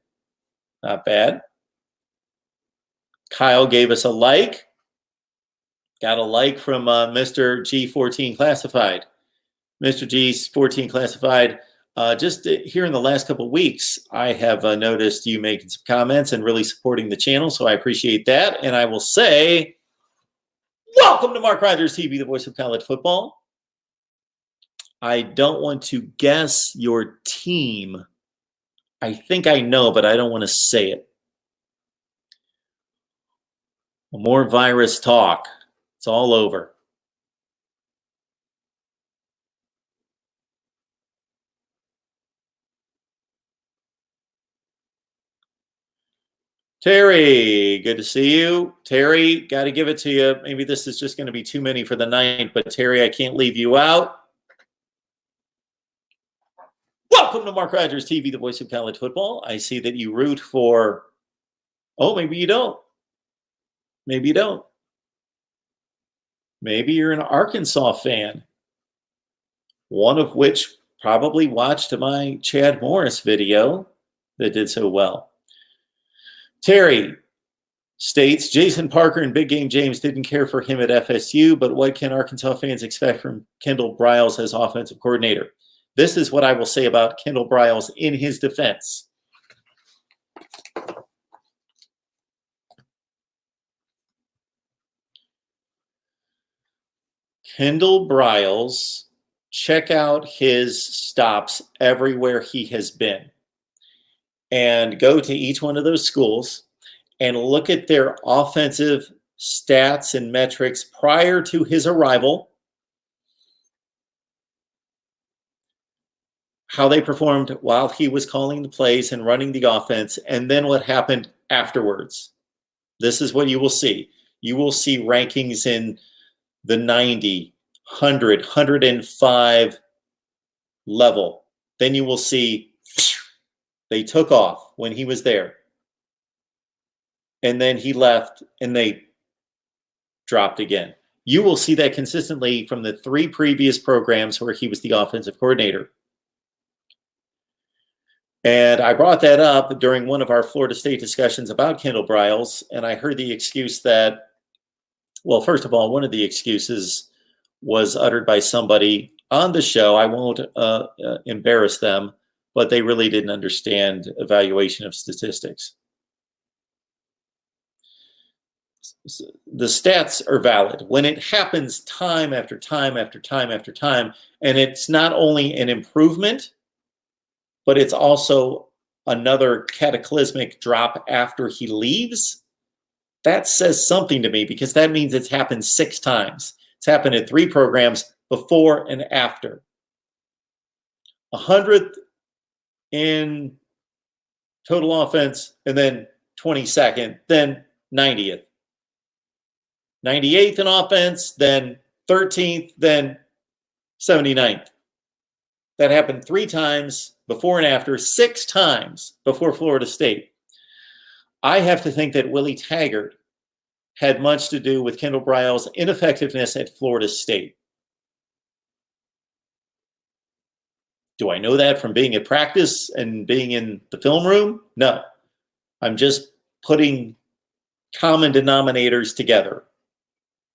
not bad. Kyle gave us a like. Got a like from Mr. G14 Classified. Mr. G14 Classified, just here in the last couple of weeks, I have noticed you making some comments and really supporting the channel, so I appreciate that. And I will say, welcome to Mark Rogers TV, the voice of college football. I don't want to guess your team. I think I know, but I don't want to say it. More virus talk. It's all over. Terry, good to see you. Terry, got to give it to you. Maybe this is just going to be too many for the night, but Terry, I can't leave you out. Welcome to Mark Rogers TV, the voice of college football. I see that you root for, oh, maybe you don't. Maybe you don't. Maybe you're an Arkansas fan, one of which probably watched my Chad Morris video that did so well. Terry states, Jason Parker and Big Game James didn't care for him at FSU, but what can Arkansas fans expect from Kendall Briles as offensive coordinator? This is what I will say about Kendall Briles in his defense. Kendall Briles, check out his stops everywhere he has been. And go to each one of those schools and look at their offensive stats and metrics prior to his arrival how they performed while he was calling the plays and running the offense, and then what happened afterwards. This is what you will see. You will see rankings in the 90, 100, 105 level. Then you will see they took off when he was there. And then he left and they dropped again. You will see that consistently from the 3 previous programs where he was the offensive coordinator. And I brought that up during one of our Florida State discussions about Kendall Briles, and I heard the excuse that, well, first of all, one of the excuses was uttered by somebody on the show. I won't embarrass them, but they really didn't understand evaluation of statistics. The stats are valid. When it happens time after time after time after time, and it's not only an improvement, but it's also another cataclysmic drop after he leaves, that says something to me, because that means it's happened 6 times. It's happened in 3 programs before and after. 100th in total offense, and then 22nd, then 90th. 98th in offense, then 13th, then 79th. That happened 3 times before and after, 6 times before Florida State. I have to think that Willie Taggart had much to do with Kendall Briles' ineffectiveness at Florida State. Do I know that from being at practice and being in the film room? No. I'm just putting common denominators together.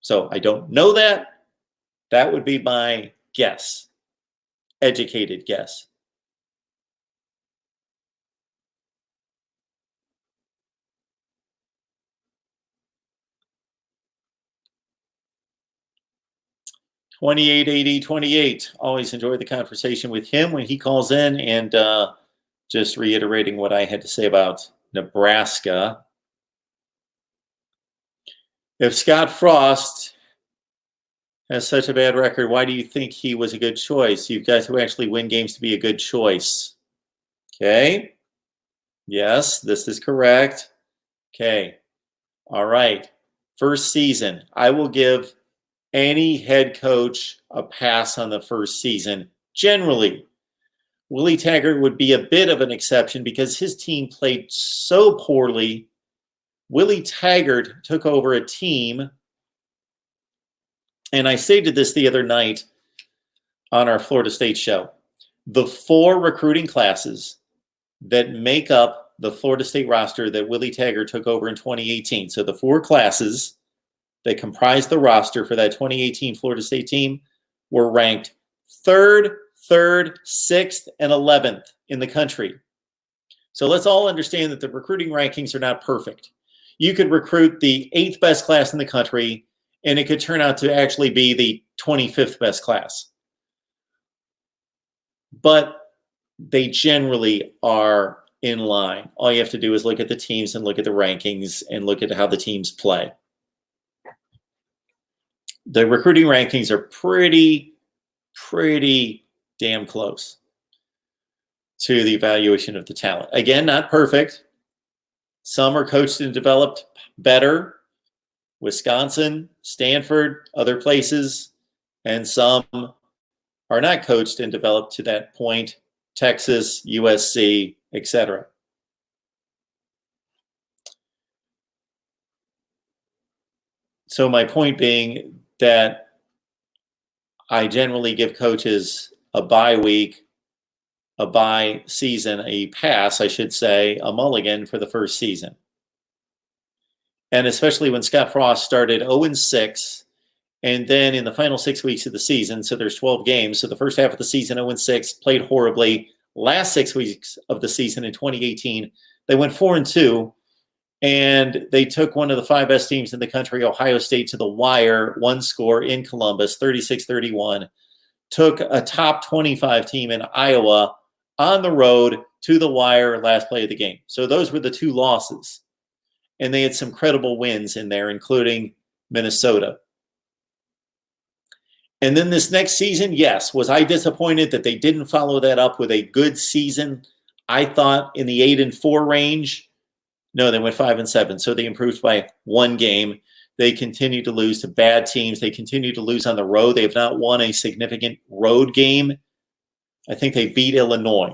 So I don't know that. That would be my guess. Educated guess. $28.80.28. Always enjoy the conversation with him when he calls in, and just reiterating what I had to say about Nebraska. If Scott Frost has such a bad record, why do you think he was a good choice? You've got to actually win games to be a good choice. Okay. Yes, this is correct. Okay. All right. First season. I will give any head coach a pass on the first season. Generally, Willie Taggart would be a bit of an exception because his team played so poorly. Willie Taggart took over a team, and I stated this the other night on our Florida State show. The 4 recruiting classes that make up the Florida State roster that Willie Taggart took over in 2018. So the 4 classes that comprised the roster for that 2018 Florida State team were ranked 3rd, 6th, and 11th in the country. So let's all understand that the recruiting rankings are not perfect. You could recruit the 8th best class in the country, and it could turn out to actually be the 25th best class. But they generally are in line. All you have to do is look at the teams and look at the rankings and look at how the teams play. The recruiting rankings are pretty damn close to the evaluation of the talent. Again, not perfect. Some are coached and developed better. Wisconsin, Stanford, other places. And some are not coached and developed to that point. Texas, USC, etc. So my point being that I generally give coaches a bye week, a bye season, a pass, I should say, a mulligan for the first season. And especially when Scott Frost started 0-6, and then in the final 6 weeks of the season, so there's 12 games, so the first half of the season, 0-6, played horribly. Last 6 weeks of the season in 2018, they went 4-2, and they took one of the 5 best teams in the country, Ohio State, to the wire, 1 score in Columbus, 36-31. Took a top 25 team in Iowa on the road to the wire, last play of the game. So those were the 2 losses. And they had some credible wins in there, including Minnesota. And then this next season, yes, was I disappointed that they didn't follow that up with a good season? I thought in the 8-4 range. No, they went 5-7. So they improved by one game. They continue to lose to bad teams. They continue to lose on the road. They have not won a significant road game. I think they beat Illinois.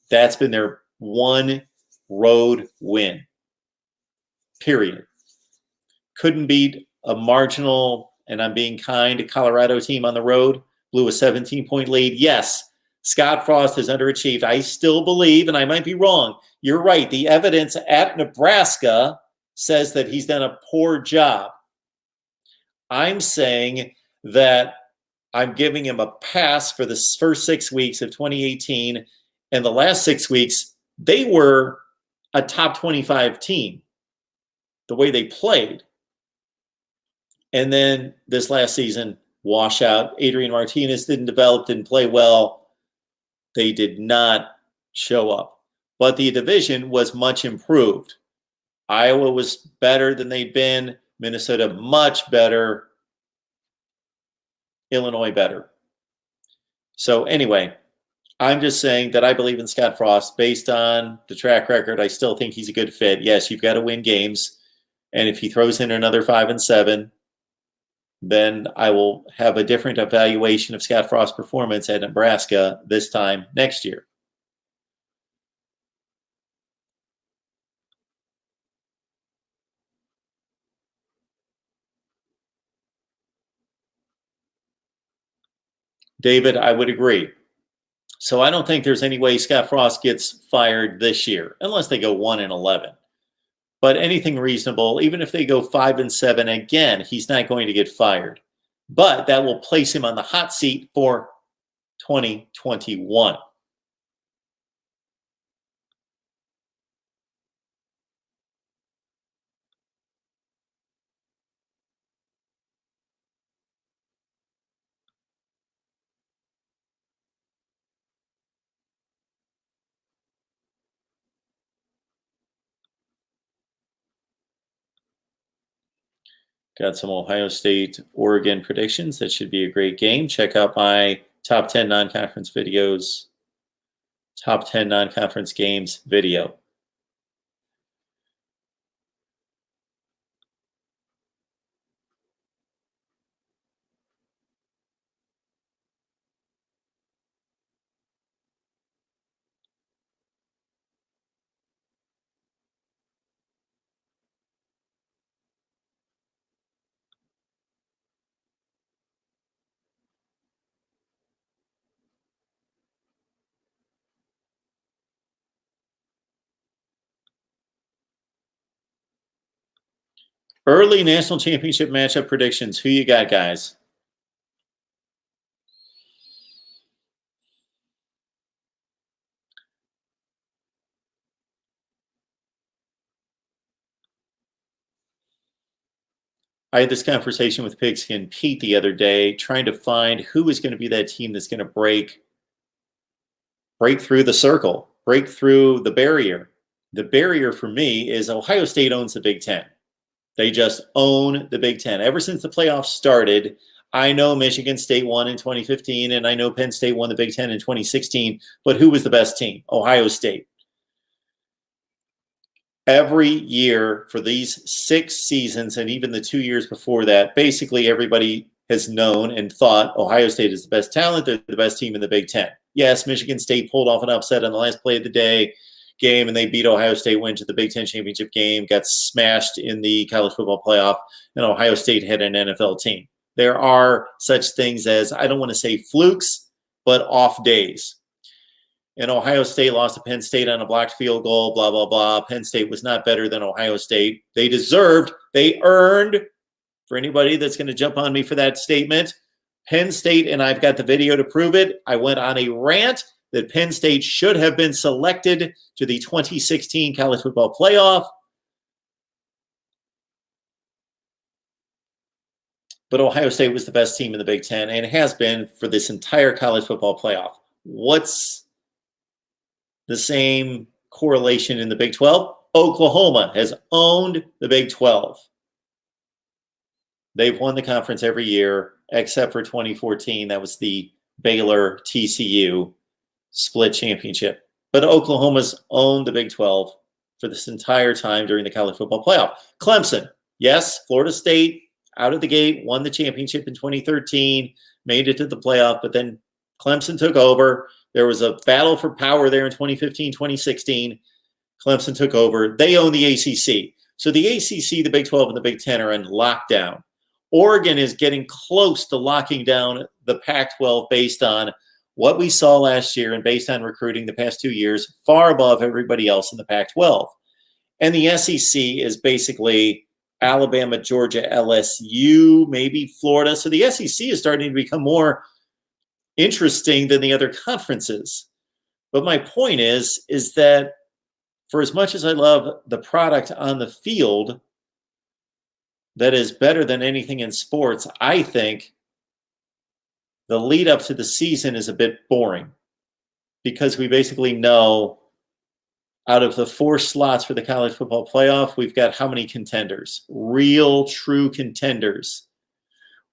That's been their one road win. Period. Couldn't beat a marginal, and I'm being kind, Colorado team on the road. Blew a 17-point lead. Yes, Scott Frost has underachieved. I still believe, and I might be wrong, you're right. The evidence at Nebraska says that he's done a poor job. I'm saying that I'm giving him a pass for the first 6 weeks of 2018, and the last 6 weeks, they were a top 25 team, the way they played. And then this last season, washout. Adrian Martinez didn't develop, didn't play well. They did not show up. But the division was much improved. Iowa was better than they'd been. Minnesota much better. Illinois better. So anyway, I'm just saying that I believe in Scott Frost based on the track record. I still think he's a good fit. Yes, you've got to win games. And if he throws in another 5-7, then I will have a different evaluation of Scott Frost's performance at Nebraska this time next year. David, I would agree. So I don't think there's any way Scott Frost gets fired this year, unless they go 1-11. But anything reasonable, even if they go 5-7 again, he's not going to get fired. But that will place him on the hot seat for 2021. Got some Ohio State, Oregon predictions. That should be a great game. Check out my top 10 non-conference videos, top 10 non-conference games video. Early national championship matchup predictions. Who you got, guys? I had this conversation with Pigskin Pete the other day, trying to find who is going to be that team that's going to break through the circle, break through the barrier. The barrier for me is Ohio State owns the Big Ten. They just own the Big Ten. Ever since the playoffs started, I know Michigan State won in 2015, and I know Penn State won the Big Ten in 2016, but who was the best team? Ohio State. Every year for these 6 seasons, and even the 2 years before that, basically everybody has known and thought Ohio State is the best talent. They're the best team in the Big Ten. Yes, Michigan State pulled off an upset on the last play of the day game, and they beat Ohio State, went to the Big Ten championship game, got smashed in the college football playoff, and Ohio State had an NFL team. There are such things as, I don't want to say flukes, but off days. And Ohio State lost to Penn State on a blocked field goal, blah, blah, blah. Penn State was not better than Ohio State. They earned, for anybody that's going to jump on me for that statement, Penn State, and I've got the video to prove it, I went on a rant that Penn State should have been selected to the 2016 college football playoff. But Ohio State was the best team in the Big Ten and has been for this entire college football playoff. What's the same correlation in the Big 12? Oklahoma has owned the Big 12. They've won the conference every year, except for 2014. That was the Baylor TCU split championship. But Oklahoma's owned the Big 12 for this entire time during the college football playoff. Clemson, yes, Florida State out of the gate, won the championship in 2013, made it to the playoff, but then Clemson took over. There was a battle for power there in 2015, 2016. Clemson took over. They own the ACC. So the ACC, the Big 12, and the Big 10 are in lockdown. Oregon is getting close to locking down the Pac-12 based on what we saw last year and based on recruiting the past 2 years, far above everybody else in the Pac-12. And the SEC is basically Alabama, Georgia, LSU, maybe Florida. So the SEC is starting to become more interesting than the other conferences. But my point is that for as much as I love the product on the field that is better than anything in sports, I think the lead up to the season is a bit boring because we basically know out of the 4 slots for the college football playoff, we've got how many contenders? Real, true contenders.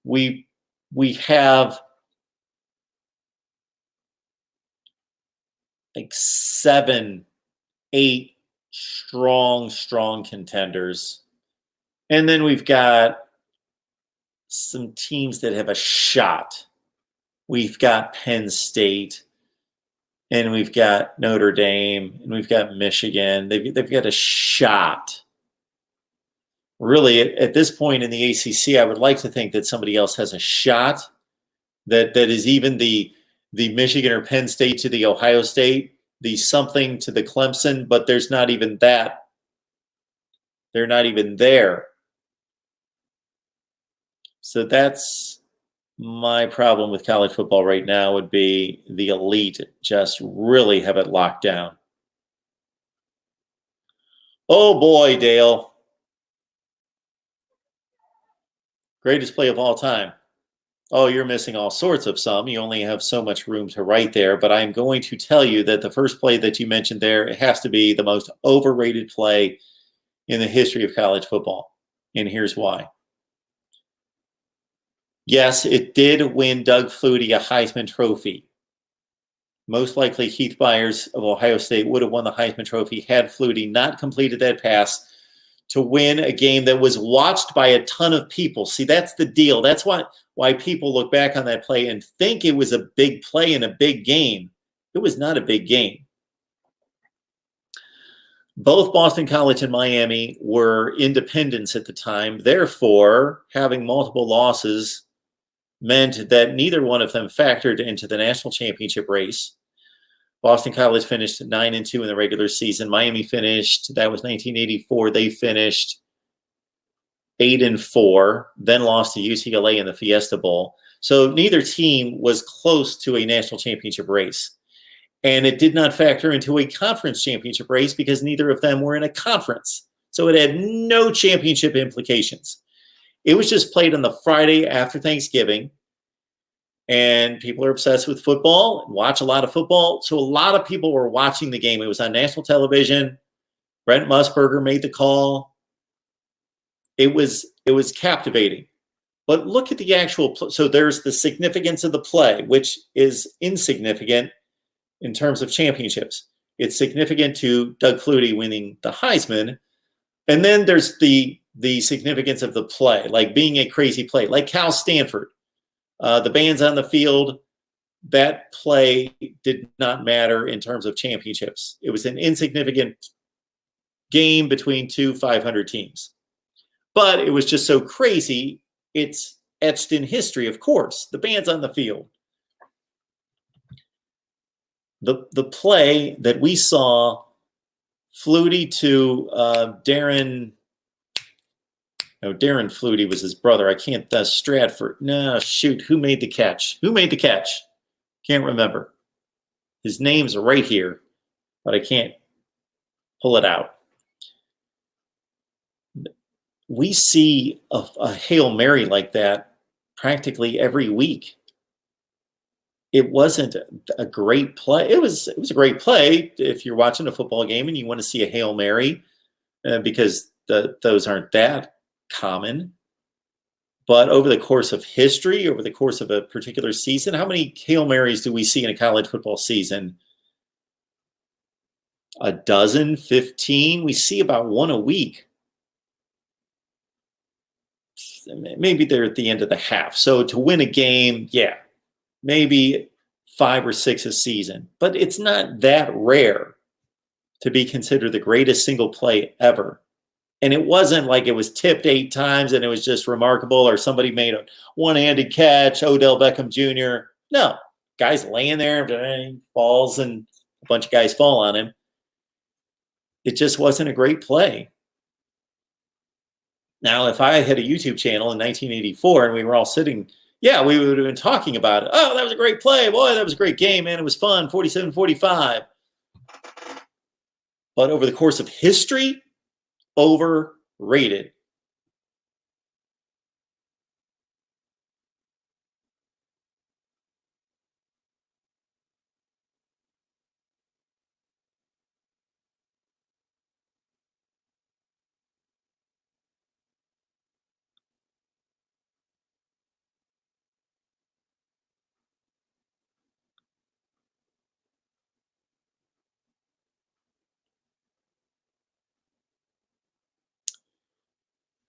We have like 7, 8 strong contenders. And then we've got some teams that have a shot. We've got Penn State, and we've got Notre Dame, and we've got Michigan. They've got a shot. Really, at this point in the ACC, I would like to think that somebody else has a shot that is even the Michigan or Penn State to the Ohio State, the something to the Clemson, but there's not even that. They're not even there. So that's my problem with college football right now would be the elite just really have it locked down. Oh boy, Dale. Greatest play of all time. Oh, you're missing all sorts of some. You only have so much room to write there, but I'm going to tell you that the first play that you mentioned there, it has to be the most overrated play in the history of college football. And here's why. Yes, it did win Doug Flutie a Heisman Trophy. Most likely Keith Byers of Ohio State would have won the Heisman Trophy had Flutie not completed that pass to win a game that was watched by a ton of people. See, that's the deal. That's why people look back on that play and think it was a big play in a big game. It was not a big game. Both Boston College and Miami were independents at the time. Therefore, having multiple losses meant that neither one of them factored into the national championship race. Boston College finished 9-2 in the regular season. Miami finished, that was 1984, they finished 8-4, then lost to UCLA in the Fiesta Bowl. So neither team was close to a national championship race. And it did not factor into a conference championship race because neither of them were in a conference. So it had no championship implications. It was just played on the Friday after Thanksgiving. And people are obsessed with football and watch a lot of football. So a lot of people were watching the game. It was on national television. Brent Musburger made the call. It was captivating. But look at the actual play. So there's the significance of the play, which is insignificant in terms of championships. It's significant to Doug Flutie winning the Heisman. And then there's the significance of the play, like being a crazy play, like Cal Stanford. The bands on the field, that play did not matter in terms of championships. It was an insignificant game between 2 500 teams. But it was just so crazy, it's etched in history, of course. The bands on the field. The play that we saw Flutie to Darren Flutie was his brother. I can't, Stratford. No, shoot. Who made the catch? Can't remember. His name's right here, but I can't pull it out. We see a Hail Mary like that practically every week. It wasn't a great play. It was a great play if you're watching a football game and you want to see a Hail Mary because those aren't that common. But over the course of history, over the course of a particular season, how many Hail Marys do we see in a college football season? A dozen, 15? We see about one a week. Maybe they're at the end of the half. So to win a game, yeah, maybe 5 or 6 a season. But it's not that rare to be considered the greatest single play ever. And it wasn't like it was tipped 8 times and it was just remarkable, or somebody made a one-handed catch, Odell Beckham Jr. No, guy's laying there, falls, and a bunch of guys fall on him. It just wasn't a great play. Now, if I had a YouTube channel in 1984 and we were all sitting, yeah, we would have been talking about it. Oh, that was a great play. Boy, that was a great game, man. It was fun, 47-45. But over the course of history, overrated.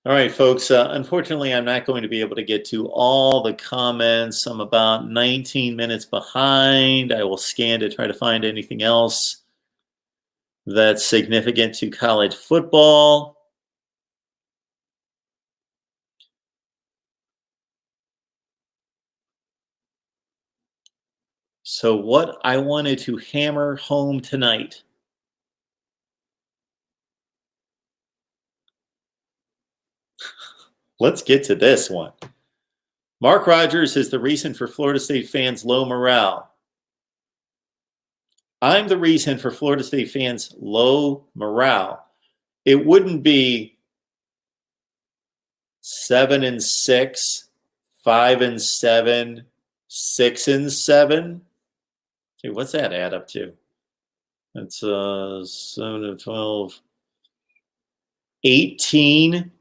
All right, folks. Unfortunately, I'm not going to be able to get to all the comments. I'm about 19 minutes behind. I will scan to try to find anything else that's significant to college football. So what I wanted to hammer home tonight. Let's get to this one. Mark Rogers is the reason for Florida State fans' low morale. I'm the reason for Florida State fans' low morale. It wouldn't be 7-6, 5-7, 6-7. See, what's that add up to? That's 7 to 12, 18.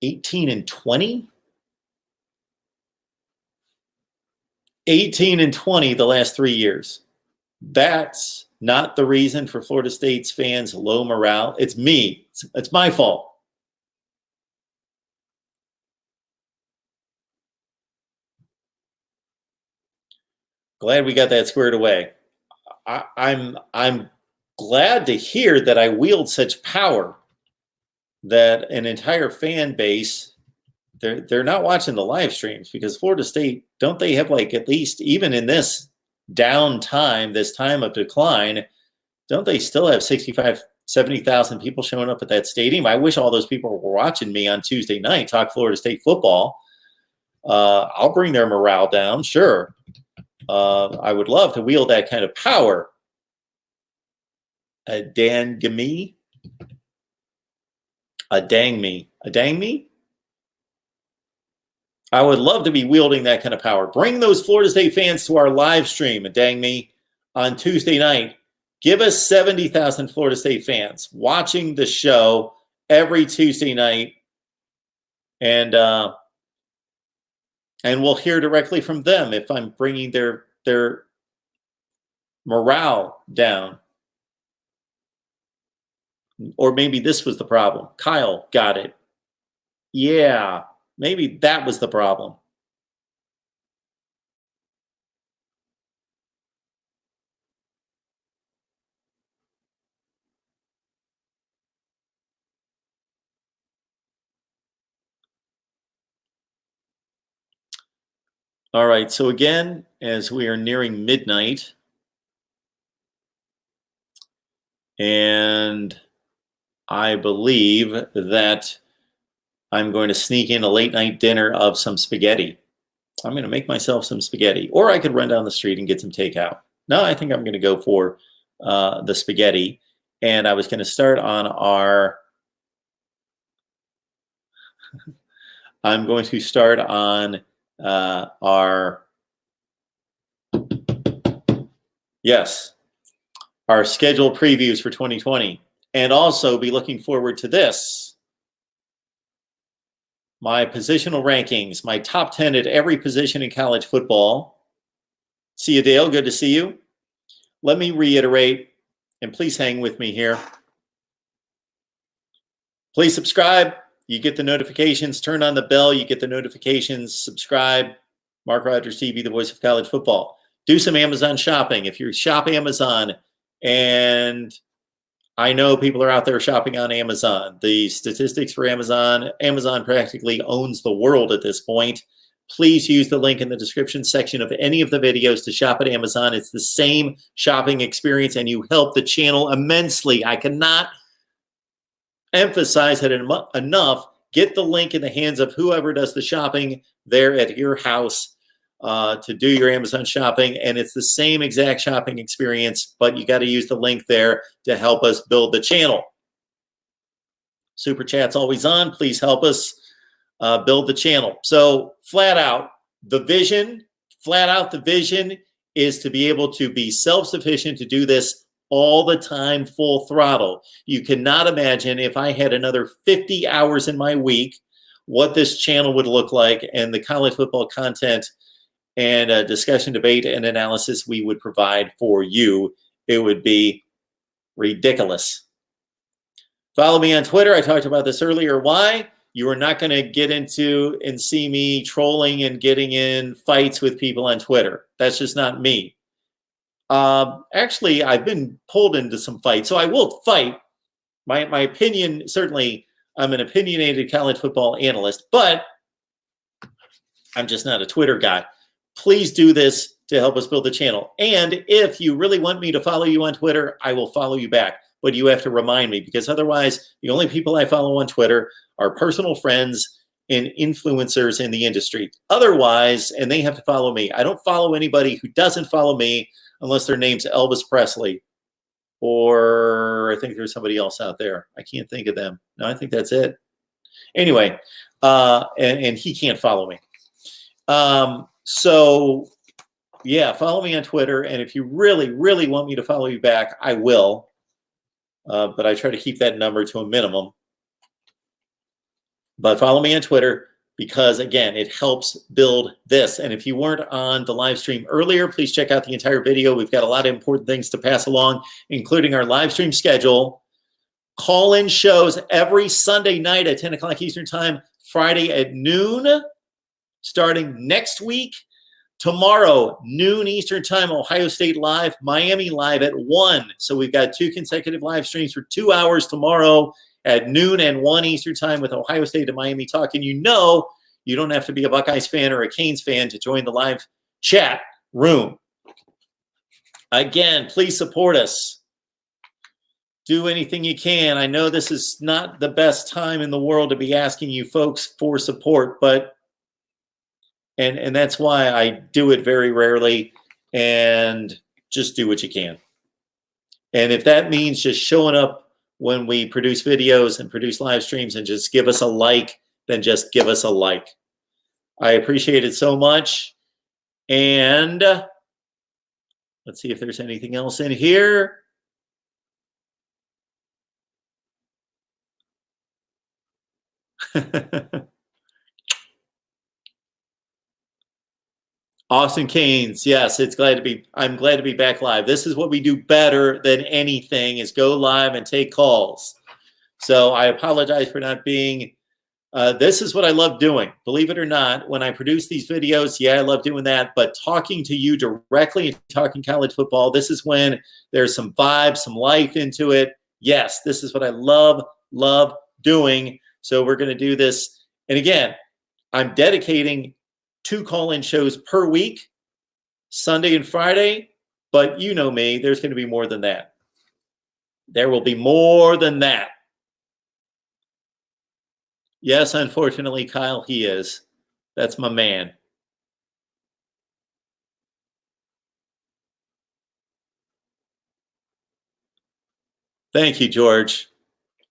18-20? 18-20 the last 3 years. That's not the reason for Florida State's fans' low morale. It's me. It's my fault. Glad we got that squared away. I'm glad to hear that I wield such power that an entire fan base, they're not watching the live streams, because Florida State, don't they have, like, at least even in this down time, this time of decline, don't they still have 65, 70,000 people showing up at that stadium? I wish all those people were watching me on Tuesday night talk Florida State football. I'll bring their morale down, sure. I would love to wield that kind of power. A dang me? A dang me? A dang me? I would love to be wielding that kind of power. Bring those Florida State fans to our live stream, a dang me, on Tuesday night. Give us 70,000 Florida State fans watching the show every Tuesday night. And we'll hear directly from them if I'm bringing their morale down. Or maybe this was the problem. Kyle got it. Yeah, maybe that was the problem. All right, so again, as we are nearing midnight, and I believe that I'm going to sneak in a late night dinner of some spaghetti. I'm going to make myself some spaghetti, or I could run down the street and get some takeout. No, I think I'm going to go for the spaghetti, and I was going to start on our. I'm going to start on our scheduled previews for 2020, and also be looking forward to this. my positional rankings, my top 10 at every position in college football. See you, Dale. Good to see you. Let me reiterate, and please hang with me here. Please subscribe. You get the notifications. Turn on the bell. You get the notifications. Subscribe. Mark Rogers TV, the voice of college football. Do some Amazon shopping. If you shop Amazon, and I know people are out there shopping on Amazon. The statistics for Amazon practically owns the world at this point. Please use the link in the description section of any of the videos to shop at Amazon. It's the same shopping experience, and you help the channel immensely. I cannot emphasize it enough. Get the link in the hands of whoever does the shopping there at your house to do your Amazon shopping. And it's the same exact shopping experience, but you got to use the link there to help us build the channel. Super Chat's always on. Please help us build the channel. So flat out, the vision is to be able to be self-sufficient to do this all the time, full throttle. You cannot imagine if I had another 50 hours in my week, what this channel would look like and the college football content and discussion, debate, and analysis we would provide for you. It would be ridiculous. Follow me on Twitter. I talked about this earlier. Why? You are not going to get into and see me trolling and getting in fights with people on Twitter. That's just not me. Actually, I've been pulled into some fights, so I will fight. My opinion, certainly, I'm an opinionated college football analyst, but I'm just not a Twitter guy. Please do this to help us build the channel. And if you really want me to follow you on Twitter, I will follow you back. But you have to remind me, because otherwise, the only people I follow on Twitter are personal friends and influencers in the industry. Otherwise, and they have to follow me. I don't follow anybody who doesn't follow me unless their name's Elvis Presley, or I think there's somebody else out there. I can't think of them. No, I think that's it. Anyway, and he can't follow me. So yeah, follow me on Twitter. And if you really, really want me to follow you back, I will. But I try to keep that number to a minimum. But follow me on Twitter because, again, it helps build this. And if you weren't on the live stream earlier, please check out the entire video. We've got a lot of important things to pass along, including our live stream schedule, call-in shows every Sunday night at 10 o'clock Eastern Time, Friday at noon, starting next week. Tomorrow, noon Eastern Time, Ohio State Live, Miami Live at 1. So we've got 2 consecutive live streams for 2 hours tomorrow at noon and 1 Eastern Time with Ohio State and Miami Talk. And you know you don't have to be a Buckeyes fan or a Canes fan to join the live chat room. Again, please support us. Do anything you can. I know this is not the best time in the world to be asking you folks for support, but and that's why I do it very rarely, and just do what you can. And if that means just showing up when we produce videos and produce live streams and just give us a like, then just give us a like. I appreciate it so much. And let's see if there's anything else in here. Austin Canes, yes, I'm glad to be back live. This is what we do better than anything, is go live and take calls. So I apologize for not being, this is what I love doing. Believe it or not, when I produce these videos, yeah, I love doing that, but talking to you directly and talking college football, this is when there's some vibe, some life into it. Yes, this is what I love doing. So we're going to do this. And again, I'm dedicating 2 call-in shows per week, Sunday and Friday, but you know me, there's going to be more than that. There will be more than that. Yes, unfortunately, Kyle, he is. That's my man. Thank you, George.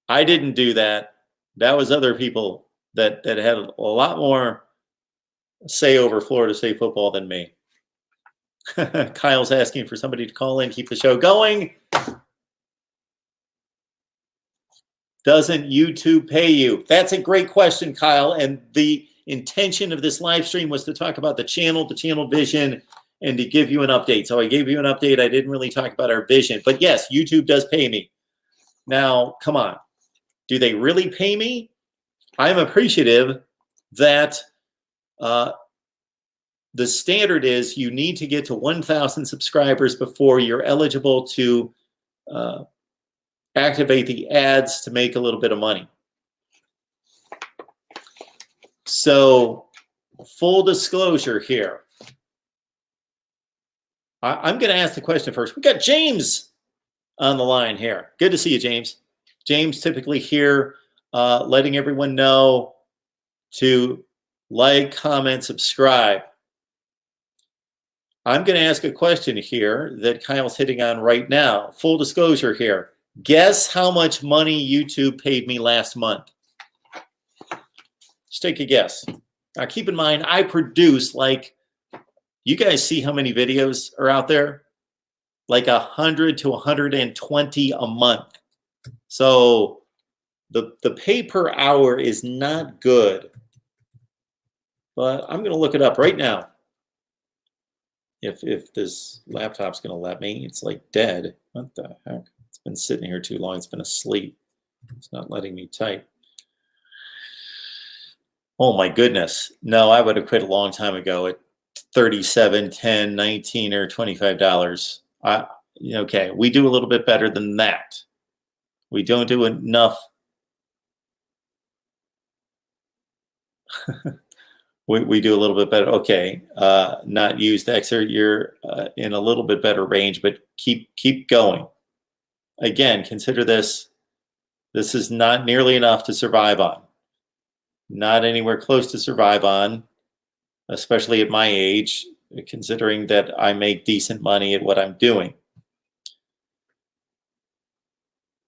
I didn't do that. That was other people that had a lot more say over Florida State football than me. Kyle's asking for somebody to call in, keep the show going. Doesn't YouTube pay you? That's a great question, Kyle. And the intention of this live stream was to talk about the channel vision, and to give you an update. So I gave you an update. I didn't really talk about our vision. But yes, YouTube does pay me. Now, come on. Do they really pay me? I'm appreciative that the standard is you need to get to 1,000 subscribers before you're eligible to activate the ads to make a little bit of money. So, full disclosure here. I'm going to ask the question first. We got James on the line here. Good to see you, James. James typically here letting everyone know to like, comment, subscribe. I'm going to ask a question here that Kyle's hitting on right now. Full disclosure here. Guess how much money YouTube paid me last month? Just take a guess. Now, keep in mind, I produce like, you guys see how many videos are out there? Like 100 to 120 a month. So the pay per hour is not good. But I'm going to look it up right now. If this laptop's going to let me. It's like dead. What the heck? It's been sitting here too long. It's been asleep. It's not letting me type. Oh my goodness. No, I would have quit a long time ago at $37, $10, $19, or $25. Okay, we do a little bit better than that. We don't do enough. we do a little bit better. Okay, not used excerpt. You're in a little bit better range, but keep going. Again, consider this. This is not nearly enough to survive on. Not anywhere close to survive on, especially at my age, considering that I make decent money at what I'm doing.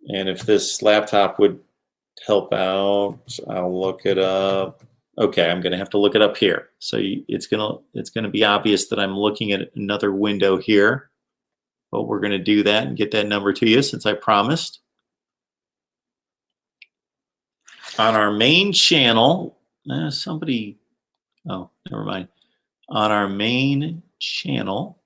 And if this laptop would help out, I'll look it up. Okay, I'm going to have to look it up here. So it's gonna be obvious that I'm looking at another window here. But we're going to do that and get that number to you since I promised. On our main channel, somebody, oh, never mind. On our main channel,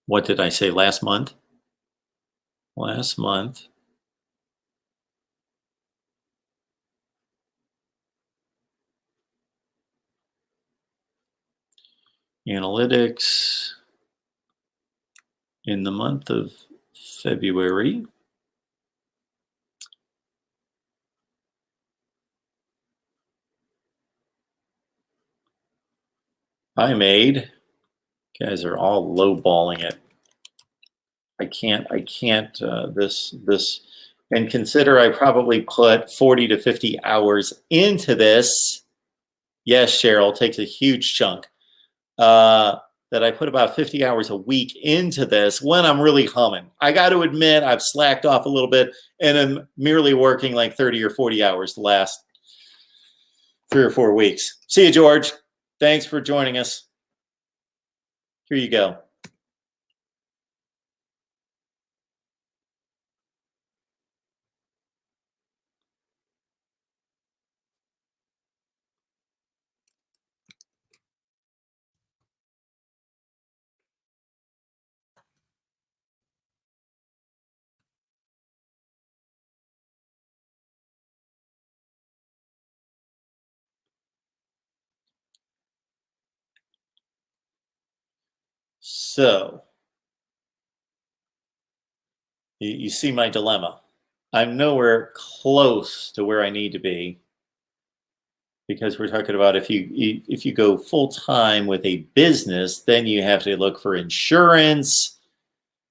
what did I say last month? Last month. Analytics in the month of February. I made, guys are all lowballing it. I can't, and consider I probably put 40 to 50 hours into this. Yes, Cheryl, takes a huge chunk. That I put about 50 hours a week into this when I'm really humming. I got to admit, I've slacked off a little bit and I'm merely working like 30 or 40 hours the last 3 or 4 weeks. See you, George. Thanks for joining us. Here you go. So, you see my dilemma. I'm nowhere close to where I need to be because we're talking about if you go full time with a business, then you have to look for insurance,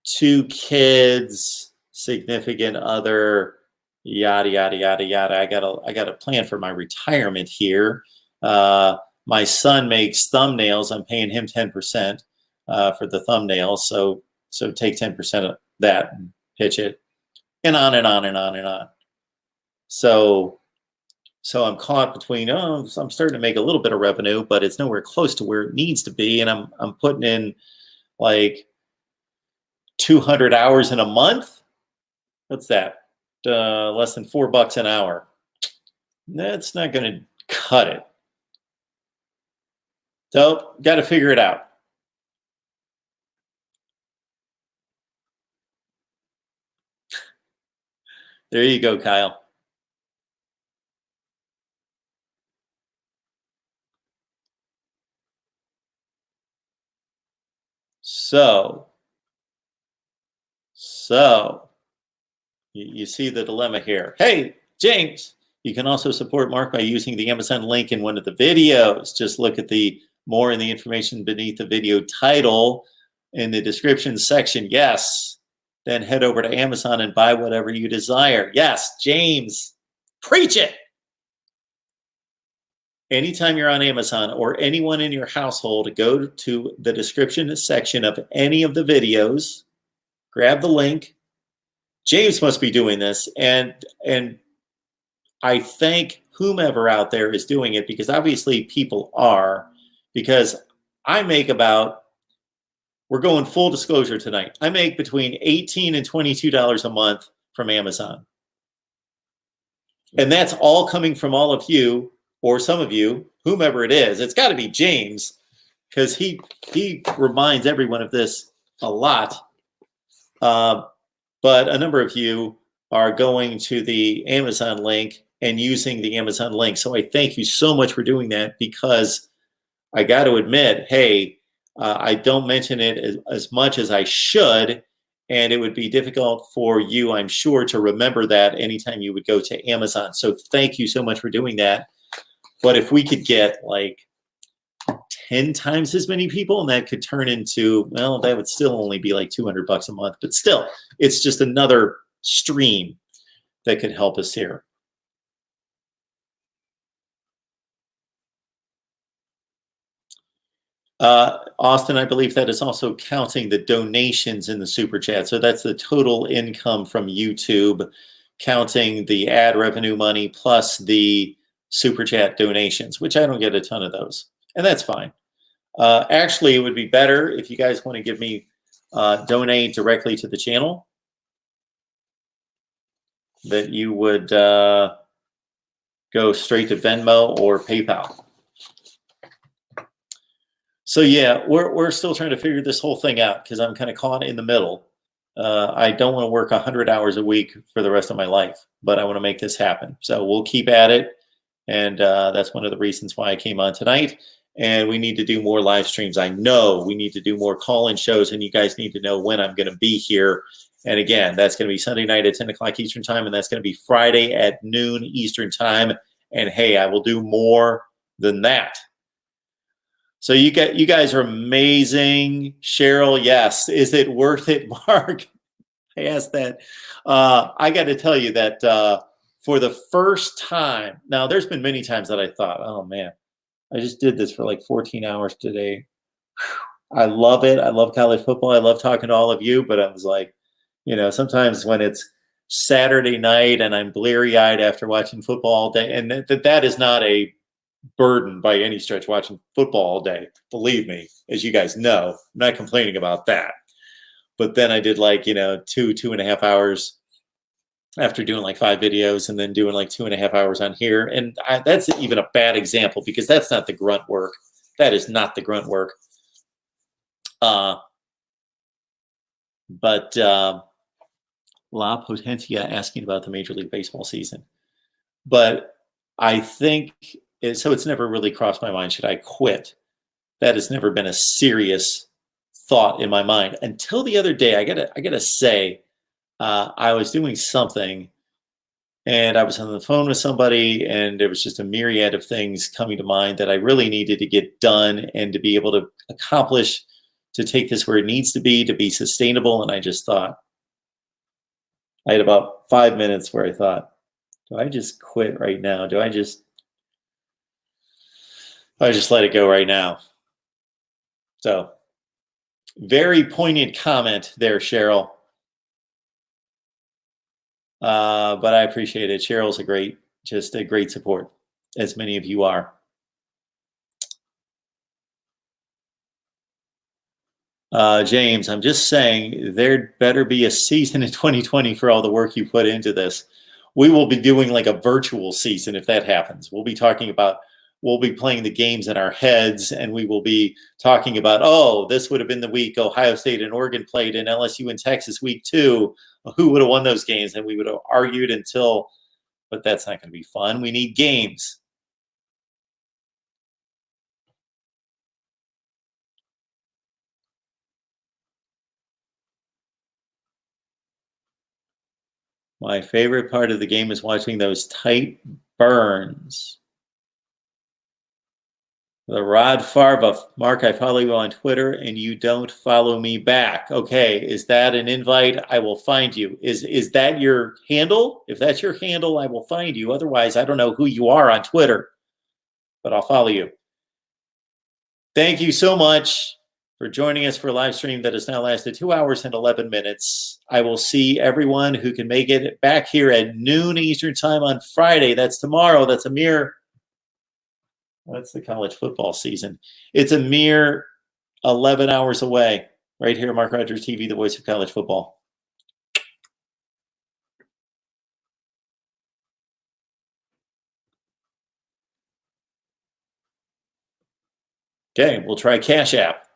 2 kids, significant other, yada yada yada yada. I got a plan for my retirement here. My son makes thumbnails. I'm paying him 10% for the thumbnails. So take 10% of that and pitch it, and on and on and on and on. So So I'm caught between, oh, so I'm starting to make a little bit of revenue, but it's nowhere close to where it needs to be. And I'm putting in like 200 hours in a month. What's that? Less than $4 an hour. That's not going to cut it. So got to figure it out. There you go, Kyle. So you see the dilemma here. Hey, James, you can also support Mark by using the Amazon link in one of the videos. Just look at the more in the information beneath the video title in the description section. Yes. Then head over to Amazon and buy whatever you desire. Yes, James, preach it. Anytime you're on Amazon or anyone in your household, go to the description section of any of the videos, grab the link. James must be doing this, and I thank whomever out there is doing it, because obviously people are, because I make about, we're going full disclosure tonight, I make between $18 and $22 a month from Amazon. And that's all coming from all of you, or some of you, whomever it is. It's got to be James, because he reminds everyone of this a lot. But a number of you are going to the Amazon link and using the Amazon link. So I thank you so much for doing that, because I got to admit, hey, I don't mention it as much as I should. And it would be difficult for you, I'm sure, to remember that anytime you would go to Amazon. So thank you so much for doing that. But if we could get like 10 times as many people, and that could turn into, well, that would still only be like $200 a month. But still, it's just another stream that could help us here. Austin, I believe that is also counting the donations in the super chat. So that's the total income from YouTube, counting the ad revenue money plus the super chat donations, which I don't get a ton of those. And that's fine. Actually, it would be better if you guys want to give me donate directly to the channel, that you would go straight to Venmo or PayPal. So yeah, we're still trying to figure this whole thing out, because I'm kind of caught in the middle. I don't want to work 100 hours a week for the rest of my life, but I want to make this happen. So we'll keep at it. And that's one of the reasons why I came on tonight. And we need to do more live streams. I know we need to do more call-in shows, and you guys need to know when I'm going to be here. And again, that's going to be Sunday night at 10 o'clock Eastern time, and that's going to be Friday at noon Eastern time. And hey, I will do more than that. So you guys are amazing. Cheryl, yes. Is it worth it, Mark? I asked that. I got to tell you that for the first time, now there's been many times that I thought, oh man, I just did this for like 14 hours today. I love it. I love college football. I love talking to all of you, but I was like, sometimes when it's Saturday night and I'm bleary-eyed after watching football all day, and that is not a burden by any stretch, watching football all day. Believe me, as you guys know, I'm not complaining about that. But then I did like, 2.5 hours after doing like 5 videos, and then doing like 2.5 hours on here. And that's even a bad example, because that's not the grunt work. That is not the grunt work. But La Potencia asking about the Major League Baseball season. But I think, so it's never really crossed my mind, should I quit? That has never been a serious thought in my mind until the other day. I gotta say, I was doing something, and I was on the phone with somebody, and there was just a myriad of things coming to mind that I really needed to get done and to be able to accomplish, to take this where it needs to be sustainable. And I just thought, I had about 5 minutes where I thought, do I just quit right now? Do I just let it go right now? So very poignant comment there, Cheryl. But I appreciate it. Cheryl's a great Just a great support, as many of you are. James, I'm just saying there better be a season in 2020 for all the work you put into this. We will be doing like a virtual season if that happens. We'll be playing the games in our heads, and we will be talking about, oh, this would have been the week Ohio State and Oregon played, and LSU and Texas week 2. Who would have won those games? And we would have argued until, but that's not going to be fun. We need games. My favorite part of the game is watching those tight burns. The Rod Farva, Mark, I follow you on Twitter and you don't follow me back. Okay, is that an invite? I will find you. Is that your handle? If that's your handle, I will find you. Otherwise, I don't know who you are on Twitter, but I'll follow you. Thank you so much for joining us for a live stream that has now lasted 2 hours and 11 minutes. I will see everyone who can make it back here at noon Eastern time on Friday. That's tomorrow. That's the college football season. It's a mere 11 hours away. Right here, Mark Rogers TV, the voice of college football. Okay, we'll try Cash App.